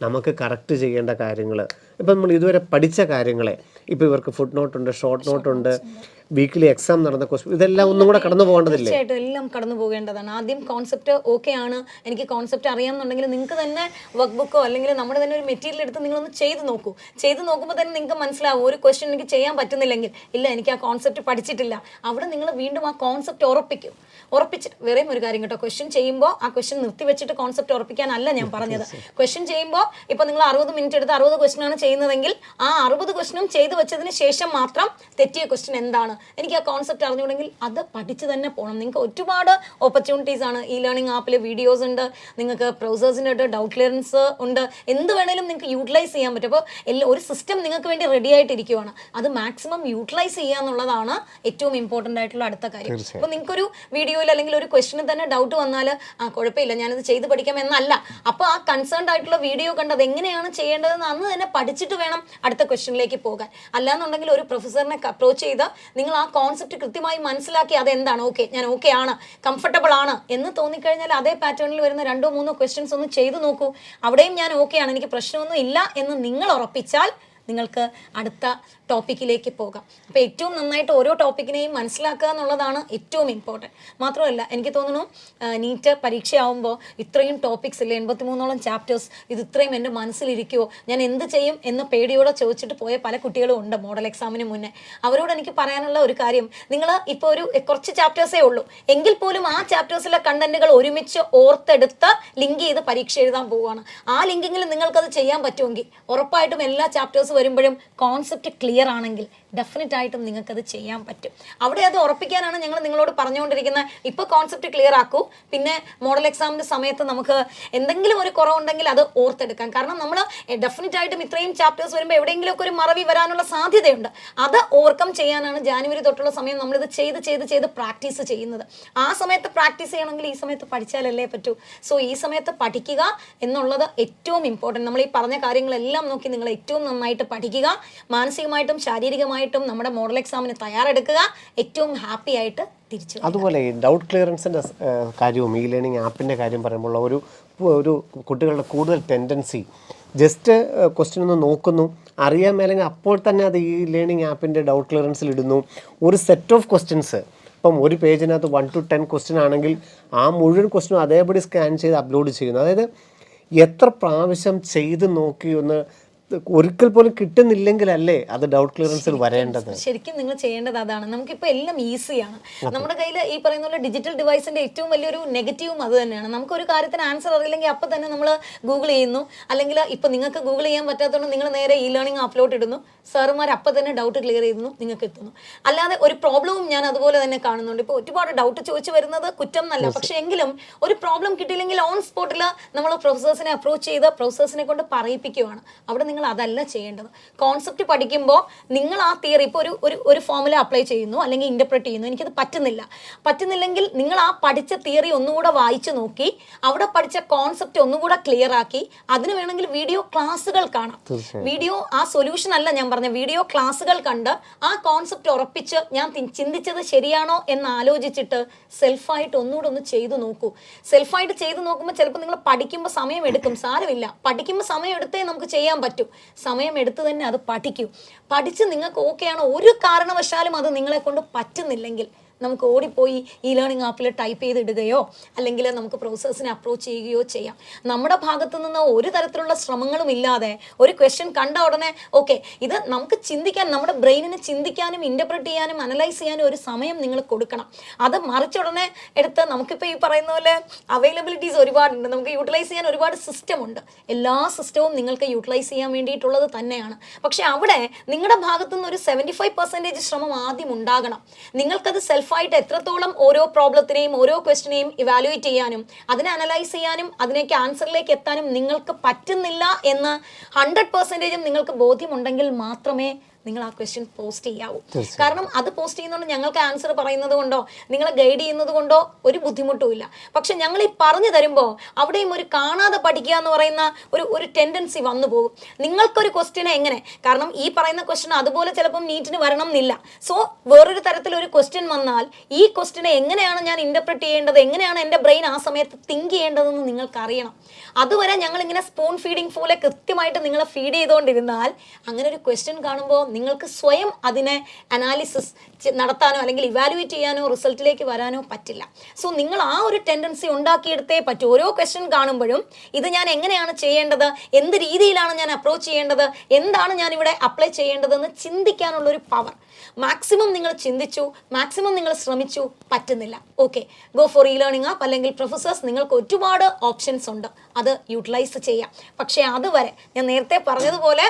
നമുക്ക് കറക്റ്റ് ചെയ്യേണ്ട കാര്യങ്ങൾ, ഇപ്പം നമ്മൾ ഇതുവരെ പഠിച്ച കാര്യങ്ങളെ, ഇപ്പോൾ ഇവർക്ക് ഫുഡ് നോട്ടുണ്ട്, ഷോർട്ട് നോട്ടുണ്ട്, വീക്കിലി എക്സാം നടന്ന ക്വസ്റ്റ്യൻ, ഇതെല്ലാം ഒന്നും കൂടെ കടന്നു പോകേണ്ടതില്ലേ? തീർച്ചയായിട്ടും എല്ലാം കടന്നു പോകേണ്ടതാണ്. ആദ്യം കോൺസെപ്റ്റ് ഓക്കെ ആണ്, എനിക്ക് കോൺസെപ്റ്റ് അറിയാമെന്നുണ്ടെങ്കിൽ നിങ്ങൾക്ക് തന്നെ വർക്ക് ബുക്കോ അല്ലെങ്കിൽ നമ്മുടെ തന്നെ ഒരു മെറ്റീരിയൽ എടുത്ത് നിങ്ങളൊന്ന് ചെയ്ത് നോക്കൂ. ചെയ്ത് നോക്കുമ്പോൾ തന്നെ നിങ്ങൾക്ക് മനസ്സിലാവും ഒരു ക്വസ്റ്റ്യൻ എനിക്ക് ചെയ്യാൻ പറ്റുന്നില്ലെങ്കിൽ, ഇല്ല എനിക്ക് ആ കോൺസെപ്റ്റ് പഠിച്ചിട്ടില്ല. അവിടെ നിങ്ങൾ വീണ്ടും ആ കോൺസെപ്റ്റ് ഉറപ്പിച്ചിട്ട് വേറെയും ഒരു കാര്യം കേട്ടോ, ക്വസ്റ്റ്യൻ ചെയ്യുമ്പോൾ ആ ക്വസ്റ്റ്യൻ നിർത്തി വെച്ചിട്ട് കോൺസെപ്റ്റ് ഉറപ്പിക്കാനല്ല ഞാൻ പറഞ്ഞത്. ക്വസ്റ്റ്യൻ ചെയ്യുമ്പോൾ ഇപ്പോൾ നിങ്ങൾ 60 മിനിറ്റ് എടുത്ത് 60 ക്വസ്റ്റ്യൻ ആണ് ചെയ്യുന്നതെങ്കിൽ ആ 60 ക്വസ്റ്റ്യനും ചെയ്ത് വെച്ചതിന് ശേഷം മാത്രം തെറ്റിയ ക്വസ്റ്റ്യൻ എന്താണ്, എനിക്ക് ആ കോൺസെപ്റ്റ് അറിഞ്ഞുകൊണ്ടെങ്കിൽ അത് പഠിച്ച് തന്നെ പോകണം. നിങ്ങൾക്ക് ഒരുപാട് ഓപ്പർച്യൂണിറ്റീസ് ആണ്. ഈ ലേണിംഗ് ആപ്പിൽ വീഡിയോസ് ഉണ്ട്, നിങ്ങൾക്ക് ബ്രൗസേഴ്സിൻ്റെ ഉണ്ട്, ഡൗട്ട് ക്ലിയറൻസ് ഉണ്ട്, എന്ത് വേണേലും നിങ്ങൾക്ക് യൂട്ടിലൈസ് ചെയ്യാൻ പറ്റും. അപ്പോൾ ഒരു സിസ്റ്റം നിങ്ങൾക്ക് വേണ്ടി റെഡി ആയിട്ടിരിക്കുവാണ്. അത് മാക്സിമം യൂട്ടിലൈസ് ചെയ്യുക എന്നുള്ളതാണ് ഏറ്റവും ഇമ്പോർട്ടൻ്റ് ആയിട്ടുള്ള അടുത്ത കാര്യം. അപ്പോൾ നിങ്ങൾക്കൊരു വീഡിയോയിൽ അല്ലെങ്കിൽ ഒരു ക്വസ്റ്റിന് തന്നെ ഡൗട്ട് വന്നാൽ കുഴപ്പമില്ല ഞാനിത് ചെയ്ത് പഠിക്കാം എന്നല്ല. അപ്പോൾ ആ കൺസേൺഡ് ആയിട്ടുള്ള വീഡിയോ കണ്ടത് എങ്ങനെയാണ് ചെയ്യേണ്ടതെന്ന് അന്ന് തന്നെ പഠിച്ചിട്ട് വേണം അടുത്ത ക്വസ്റ്റ്യനിലേക്ക് പോകാൻ. അല്ലാന്നുണ്ടെങ്കിൽ ഒരു പ്രൊഫസറിനെ അപ്രോച്ച് ചെയ്ത് നിങ്ങൾ ആ കോൺസെപ്റ്റ് കൃത്യമായി മനസ്സിലാക്കി അതെന്താണ്, ഓക്കെ ഞാൻ ഓക്കെ ആണ്, കംഫർട്ടബിൾ ആണ് എന്ന് തോന്നിക്കഴിഞ്ഞാൽ അതേ പാറ്റേണിൽ വരുന്ന 2-3 ക്വസ്റ്റ്യൻസ് ഒന്ന് ചെയ്തു നോക്കൂ. അവിടെയും ഞാൻ ഓക്കെ ആണ്, എനിക്ക് പ്രശ്നമൊന്നും ഇല്ല എന്ന് നിങ്ങൾ ഉറപ്പിച്ചാൽ നിങ്ങൾക്ക് അടുത്ത ടോപ്പിക്കിലേക്ക് പോകാം. അപ്പോൾ ഏറ്റവും നന്നായിട്ട് ഓരോ ടോപ്പിക്കിനെയും മനസ്സിലാക്കുക എന്നുള്ളതാണ് ഏറ്റവും ഇമ്പോർട്ടൻറ്റ്. മാത്രമല്ല എനിക്ക് തോന്നുന്നു നീറ്റ് പരീക്ഷയാവുമ്പോൾ ഇത്രയും ടോപ്പിക്സ് ഇല്ലേ, 83ഓളം ചാപ്റ്റേഴ്സ്, ഇത് ഇത്രയും എൻ്റെ മനസ്സിലിരിക്കുമോ, ഞാൻ എന്ത് ചെയ്യും എന്ന് പേടിയോടെ ചോദിച്ചിട്ട് പോയ പല കുട്ടികളും ഉണ്ട് മോഡൽ എക്സാമിന് മുന്നേ. അവരോട് എനിക്ക് പറയാനുള്ള ഒരു കാര്യം, നിങ്ങൾ ഇപ്പോൾ കുറച്ച് ചാപ്റ്റേഴ്സേ ഉള്ളൂ എങ്കിൽ പോലും ആ ചാപ്റ്റേഴ്സിലെ കണ്ടന്റുകൾ ഒരുമിച്ച് ഓർത്തെടുത്ത് ലിങ്ക് ചെയ്ത് പരീക്ഷ എഴുതാൻ പോവുകയാണ്. ആ ലിങ്കിങ്ങിൽ നിങ്ങൾക്കത് ചെയ്യാൻ പറ്റുമെങ്കിൽ ഉറപ്പായിട്ടും എല്ലാ ചാപ്റ്റേഴ്സ് വരുമ്പോഴും കോൺസെപ്റ്റ് ക്ലിയർ ആണെങ്കിൽ ഡെഫിനറ്റ് ആയിട്ടും നിങ്ങൾക്കത് ചെയ്യാൻ പറ്റും. അവിടെ അത് ഉറപ്പിക്കാനാണ് ഞങ്ങൾ നിങ്ങളോട് പറഞ്ഞുകൊണ്ടിരിക്കുന്നത്. ഇപ്പോൾ കോൺസെപ്റ്റ് ക്ലിയർ ആക്കൂ, പിന്നെ മോഡൽ എക്സാമിൻ്റെ സമയത്ത് നമുക്ക് എന്തെങ്കിലും ഒരു കുറവുണ്ടെങ്കിൽ അത് ഓർത്തെടുക്കാം. കാരണം നമ്മൾ ഡെഫിനറ്റ് ആയിട്ടും ഇത്രയും ചാപ്റ്റേഴ്സ് വരുമ്പോൾ എവിടെയെങ്കിലുമൊക്കെ ഒരു മറവി വരാനുള്ള സാധ്യതയുണ്ട്. അത് ഓവർകം ചെയ്യാനാണ് ജാനുവരി തൊട്ടുള്ള സമയം നമ്മളിത് ചെയ്ത് പ്രാക്ടീസ് ചെയ്യുന്നത്. ആ സമയത്ത് പ്രാക്ടീസ് ചെയ്യണമെങ്കിൽ ഈ സമയത്ത് പഠിച്ചാലല്ലേ പറ്റൂ. സോ ഈ സമയത്ത് പഠിക്കുക എന്നുള്ളത് ഏറ്റവും ഇമ്പോർട്ടൻറ്റ്. നമ്മൾ ഈ പറഞ്ഞ കാര്യങ്ങളെല്ലാം നോക്കി നിങ്ങൾ ഏറ്റവും നന്നായിട്ട് പഠിക്കുക, മാനസികമായിട്ടും ശാരീരികമായിട്ടും നമ്മുടെ മോഡൽ എക്സാമിന് തയ്യാറെടുക്കുക, ഏറ്റവും ഹാപ്പി ആയിട്ട് തിരിച്ചു. അതുപോലെ ഈ ഡൗട്ട് ക്ലിയറൻസിൻ്റെ കാര്യവും ഈ ലേണിംഗ് ആപ്പിൻ്റെ കാര്യം പറയുമ്പോൾ ഒരു കുട്ടികളുടെ കൂടുതൽ ടെൻഡൻസി ജസ്റ്റ് ക്വസ്റ്റ്യൻ ഒന്ന് നോക്കുന്നു, അറിയാൻ മേലെങ്കിൽ അപ്പോൾ തന്നെ അത് ഈ ലേണിംഗ് ആപ്പിൻ്റെ ഡൗട്ട് ക്ലിയറൻസിൽ ഇടുന്നു. ഒരു സെറ്റ് ഓഫ് ക്വസ്റ്റ്യൻസ്, ഇപ്പം ഒരു പേജിനകത്ത് 1 to 10 ക്വസ്റ്റ്യൻ ആണെങ്കിൽ ആ മുഴുവൻ ക്വസ്റ്റ്യനും അതേപടി സ്കാൻ ചെയ്ത് അപ്ലോഡ് ചെയ്യുന്നു. അതായത് എത്ര പ്രാവശ്യം ചെയ്ത് നോക്കി ഒന്ന് ഒരിക്കൽ പോലും കിട്ടുന്നില്ലെങ്കിലല്ലേ അത് ഡൗട്ട് ക്ലിയറൻസിൽ വരേണ്ടത്. ശരിക്കും നിങ്ങൾ ചെയ്യേണ്ടത് അതാണ്. നമുക്കിപ്പോൾ എല്ലാം ഈസിയാണ്. നമ്മുടെ കയ്യിൽ ഈ പറയുന്ന പോലെ ഡിജിറ്റൽ ഡിവൈസിന്റെ ഏറ്റവും വലിയൊരു നെഗറ്റീവും അത് തന്നെയാണ്. നമുക്കൊരു കാര്യത്തിന് ആൻസർ അറിയില്ലെങ്കിൽ അപ്പം തന്നെ നമ്മൾ ഗൂഗിൾ ചെയ്യുന്നു, അല്ലെങ്കിൽ ഇപ്പം നിങ്ങൾക്ക് ഗൂഗിൾ ചെയ്യാൻ പറ്റാത്തതുകൊണ്ട് നിങ്ങൾ നേരെ ഇ ലേണിംഗ് അപ്ലോഡ് ഇടുന്നു, സാറുമാർ അപ്പം തന്നെ ഡൗട്ട് ക്ലിയർ ചെയ്യുന്നു, നിങ്ങൾക്ക് എത്തുന്നു. അല്ലാതെ ഒരു പ്രോബ്ലവും ഞാൻ അതുപോലെ തന്നെ കാണുന്നുണ്ട്. ഇപ്പോൾ ഒരുപാട് ഡൗട്ട് ചോദിച്ചു വരുന്നത് കുറ്റം എന്നല്ല, പക്ഷേ എങ്കിലും ഒരു പ്രോബ്ലം കിട്ടിയില്ലെങ്കിൽ ഓൺ സ്പോട്ടിൽ നമ്മൾ പ്രൊഫസേഴ്സിനെ അപ്രോച്ച് ചെയ്ത് പ്രൊഫസേഴ്സിനെ കൊണ്ട് പറയിപ്പിക്കുകയാണ്. അവിടെ നിങ്ങൾ അതല്ല ചെയ്യേണ്ടത്. കോൺസെപ്റ്റ് പഠിക്കുമ്പോൾ നിങ്ങൾ ആ തിയറി ഇപ്പോൾ ഒരു ഫോമുല അപ്ലൈ ചെയ്യുന്നു അല്ലെങ്കിൽ ഇന്റർപ്രറ്റ് ചെയ്യുന്നു, എനിക്കത് പറ്റുന്നില്ലെങ്കിൽ നിങ്ങൾ ആ പഠിച്ച തിയറി ഒന്നുകൂടെ വായിച്ചു നോക്കി അവിടെ പഠിച്ച കോൺസെപ്റ്റ് ഒന്നുകൂടെ ക്ലിയർ ആക്കി അതിന് വേണമെങ്കിൽ വീഡിയോ ക്ലാസ്സുകൾ കാണാം. വീഡിയോ ആ സൊല്യൂഷൻ അല്ല ഞാൻ പറഞ്ഞ വീഡിയോ ക്ലാസ്സുകൾ കണ്ട് ആ കോൺസെപ്റ്റ് ഉറപ്പിച്ച് ഞാൻ ചിന്തിച്ചത് ശരിയാണോ എന്ന് ആലോചിച്ചിട്ട് സെൽഫായിട്ട് ഒന്നുകൂടെ ഒന്ന് ചെയ്തു നോക്കൂ. സെൽഫായിട്ട് ചെയ്തു നോക്കുമ്പോൾ ചിലപ്പോൾ നിങ്ങൾ പഠിക്കുമ്പോൾ സമയം എടുക്കും, സാരമില്ല. പഠിക്കുമ്പോൾ സമയം എടുത്തേ നമുക്ക് ചെയ്യാൻ പറ്റൂ. സമയം എടുത്ത് തന്നെ അത് പഠിച്ച് നിങ്ങൾക്ക് ഓക്കെയാണ്. ഒരു കാരണവശാലും അത് നിങ്ങളെ കൊണ്ട് പറ്റുന്നില്ലെങ്കിൽ നമുക്ക് ഓടിപ്പോയി ഇ ലേണിംഗ് ആപ്പിൽ ടൈപ്പ് ചെയ്തിടുകയോ അല്ലെങ്കിൽ നമുക്ക് പ്രൊഫസേഴ്സിനെ അപ്രോച്ച് ചെയ്യുകയോ ചെയ്യാം. നമ്മുടെ ഭാഗത്തു നിന്ന് ഒരു തരത്തിലുള്ള ശ്രമങ്ങളും ഇല്ലാതെ ഒരു ക്വസ്റ്റ്യൻ കണ്ട ഉടനെ ഓക്കെ ഇത് നമുക്ക് ചിന്തിക്കാൻ, നമ്മുടെ ബ്രെയിനിന് ചിന്തിക്കാനും ഇൻ്റർപ്രറ്റ് ചെയ്യാനും അനലൈസ് ചെയ്യാനും ഒരു സമയം നിങ്ങൾ കൊടുക്കണം. അത് മറിച്ചുടനെ എടുത്ത് നമുക്കിപ്പോൾ ഈ പറയുന്ന പോലെ അവൈലബിലിറ്റീസ് ഒരുപാടുണ്ട്, നമുക്ക് യൂട്ടിലൈസ് ചെയ്യാൻ ഒരുപാട് സിസ്റ്റം ഉണ്ട്. എല്ലാ സിസ്റ്റവും നിങ്ങൾക്ക് യൂട്ടിലൈസ് ചെയ്യാൻ വേണ്ടിയിട്ടുള്ളത് തന്നെയാണ്. പക്ഷെ അവിടെ നിങ്ങളുടെ ഭാഗത്തു നിന്ന് ഒരു 75% ശ്രമം ആദ്യം ഉണ്ടാകണം. നിങ്ങൾക്കത് സെൽഫായിട്ട് എത്രത്തോളം ഓരോ പ്രോബ്ലത്തിനെയും ഓരോ ക്വസ്റ്റിനെയും ഇവാലുവേറ്റ് ചെയ്യാനും അതിനെ അനലൈസ് ചെയ്യാനും അതിനേക്ക് ആൻസറിലേക്ക് എത്താനും നിങ്ങൾക്ക് പറ്റുന്നില്ല എന്ന് 100% നിങ്ങൾക്ക് ബോധ്യമുണ്ടെങ്കിൽ മാത്രമേ നിങ്ങൾ ആ ക്വസ്റ്റ്യൻ പോസ്റ്റ് ചെയ്യാവൂ. കാരണം അത് പോസ്റ്റ് ചെയ്യുന്നതുകൊണ്ട് ഞങ്ങൾക്ക് ആൻസർ പറയുന്നത് കൊണ്ടോ നിങ്ങളെ ഗൈഡ് ചെയ്യുന്നത് കൊണ്ടോ ഒരു ബുദ്ധിമുട്ടുമില്ല. പക്ഷെ ഞങ്ങൾ ഈ പറഞ്ഞു തരുമ്പോൾ അവിടെയും ഒരു കാണാതെ പഠിക്കുക എന്ന് പറയുന്ന ഒരു ടെൻഡൻസി വന്നു പോകും. നിങ്ങൾക്കൊരു ക്വസ്റ്റ്യനെ എങ്ങനെ, കാരണം ഈ പറയുന്ന ക്വസ്റ്റ്യൻ അതുപോലെ ചിലപ്പം നീറ്റിന് വരണം എന്നില്ല. സോ വേറൊരു തരത്തിലൊരു ക്വസ്റ്റ്യൻ വന്നാൽ ഈ ക്വസ്റ്റ്യനെ എങ്ങനെയാണ് ഞാൻ ഇന്റർപ്രറ്റ് ചെയ്യേണ്ടത്, എങ്ങനെയാണ് എൻ്റെ ബ്രെയിൻ ആ സമയത്ത് തിങ്ക് ചെയ്യേണ്ടതെന്ന് നിങ്ങൾക്ക് അറിയണം. അതുവരെ ഞങ്ങളിങ്ങനെ സ്പൂൺ ഫീഡിങ് പോലെ കൃത്യമായിട്ട് നിങ്ങളെ ഫീഡ് ചെയ്തുകൊണ്ടിരുന്നാൽ അങ്ങനെ ഒരു ക്വസ്റ്റ്യൻ കാണുമ്പോൾ നിങ്ങൾക്ക് സ്വയം അതിനെ അനാലിസിസ് നടത്താനോ അല്ലെങ്കിൽ ഇവാലുവേറ്റ് ചെയ്യാനോ റിസൾട്ടിലേക്ക് വരാനോ പറ്റില്ല. സോ നിങ്ങൾ ആ ഒരു ടെൻഡൻസി ഉണ്ടാക്കിയെടുത്തേ പറ്റൂ. ഓരോ ക്വസ്റ്റ്യൻ കാണുമ്പോഴും ഇത് ഞാൻ എങ്ങനെയാണ് ചെയ്യേണ്ടത്, എന്ത് രീതിയിലാണ് ഞാൻ അപ്രോച്ച് ചെയ്യേണ്ടത്, എന്താണ് ഞാൻ ഇവിടെ അപ്ലൈ ചെയ്യേണ്ടതെന്ന് ചിന്തിക്കാനുള്ളൊരു പവർ മാക്സിമം നിങ്ങൾ ചിന്തിച്ചു, മാക്സിമം നിങ്ങൾ ശ്രമിച്ചു, പറ്റുന്നില്ല, okay, go for E learning app അല്ലെങ്കിൽ പ്രൊഫസേഴ്സ്. നിങ്ങൾക്ക് ഒരുപാട് ഓപ്ഷൻസ് ഉണ്ട്, അത് യൂട്ടിലൈസ് ചെയ്യാം. പക്ഷേ അതുവരെ ഞാൻ നേരത്തെ പറഞ്ഞതുപോലെ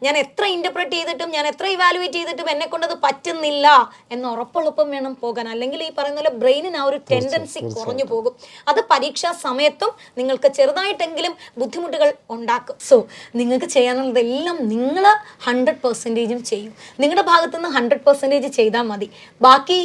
ഞാൻ എത്ര ഇന്റർപ്രറ്റ് ചെയ്തിട്ടും ഞാൻ എത്ര ഇവാലുവേറ്റ് ചെയ്തിട്ടും എന്നെ കൊണ്ടത് പറ്റുന്നില്ല എന്ന് ഉറപ്പുള്ളപ്പം വേണം പോകാൻ. അല്ലെങ്കിൽ ഈ പറയുന്ന പോലെ ബ്രെയിനിന് ആ ഒരു ടെൻഡൻസി കുറഞ്ഞു പോകും. അത് പരീക്ഷാ സമയത്തും നിങ്ങൾക്ക് ചെറുതായിട്ടെങ്കിലും ബുദ്ധിമുട്ടുകൾ ഉണ്ടാക്കും. സോ നിങ്ങൾക്ക് ചെയ്യാനുള്ളതെല്ലാം നിങ്ങൾ 100% ചെയ്യും. നിങ്ങളുടെ ഭാഗത്തുനിന്ന് 100% ചെയ്താൽ മതി. ബാക്കി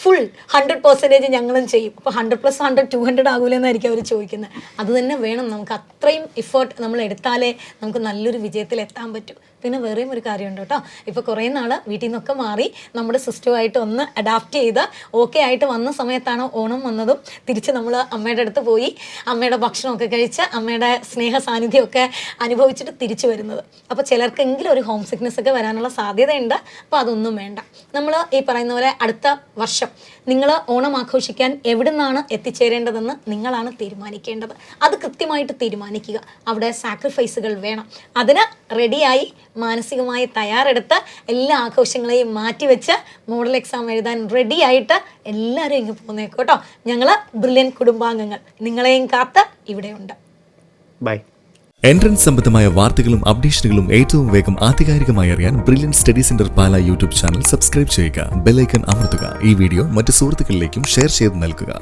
ഫുൾ 100% ഞങ്ങളും ചെയ്യും. അപ്പോൾ 100+100 200 ആകൂലെന്നായിരിക്കും അവർ ചോദിക്കുന്നത്. അത് തന്നെ വേണം. നമുക്ക് അത്രയും എഫേർട്ട് നമ്മൾ എടുത്താലേ നമുക്ക് നല്ലൊരു വിജയത്തിൽ എത്താൻ പറ്റൂ. പിന്നെ വേറെയും ഒരു കാര്യമുണ്ട് കേട്ടോ. ഇപ്പോൾ കുറേ നാൾ വീട്ടിൽ നിന്നൊക്കെ മാറി നമ്മുടെ സിസ്റ്റവുമായിട്ട് ഒന്ന് അഡാപ്റ്റ് ചെയ്ത് ഓക്കെ ആയിട്ട് വന്ന സമയത്താണ് ഓണം വന്നതും തിരിച്ച് നമ്മൾ അമ്മയുടെ അടുത്ത് പോയി അമ്മയുടെ ഭക്ഷണമൊക്കെ കഴിച്ച് അമ്മയുടെ സ്നേഹ സാന്നിധ്യമൊക്കെ അനുഭവിച്ചിട്ട് തിരിച്ചു വരുന്നത്. അപ്പോൾ ചിലർക്കെങ്കിലും ഒരു ഹോം സിക്നെസ് ഒക്കെ വരാനുള്ള സാധ്യതയുണ്ട്. അപ്പോൾ അതൊന്നും വേണ്ട. നമ്മൾ ഈ പറയുന്ന പോലെ അടുത്ത വർഷം നിങ്ങൾ ഓണം ആഘോഷിക്കാൻ എവിടെ നിന്നാണ് എത്തിച്ചേരേണ്ടതെന്ന് നിങ്ങളാണ് തീരുമാനിക്കേണ്ടത്. അത് കൃത്യമായിട്ട് തീരുമാനിക്കുക. അവിടെ സാക്രിഫൈസുകൾ വേണം. അതിന് റെഡിയായി മാനസികമായി തയ്യാറെടുത്ത് എല്ലാ ആഘോഷങ്ങളെയും മാറ്റിവെച്ച് മോഡൽ എക്സാം എഴുതാൻ റെഡിയായിട്ട് എല്ലാവരും ഇങ്ങ് പോന്നേക്കും കേട്ടോ. ഞങ്ങൾ ബ്രില്യൻ കുടുംബാംഗങ്ങൾ നിങ്ങളെയും കാത്ത് ഇവിടെയുണ്ട്. ബൈ. എൻട്രൻസ് സംബന്ധമായ വാർത്തകളും അപ്ഡേഷനുകളും ഏറ്റവും വേഗം ആധികാരികമായി അറിയാൻ ബ്രില്യൻ സ്റ്റഡി സെന്റർ പാല യൂട്യൂബ് ചാനൽ സബ്സ്ക്രൈബ് ചെയ്യുക. ബെൽ ഐക്കൺ അമർത്തുക. ഈ വീഡിയോ മറ്റ് സുഹൃത്തുക്കളിലേക്കും ഷെയർ ചെയ്ത് നൽകുക.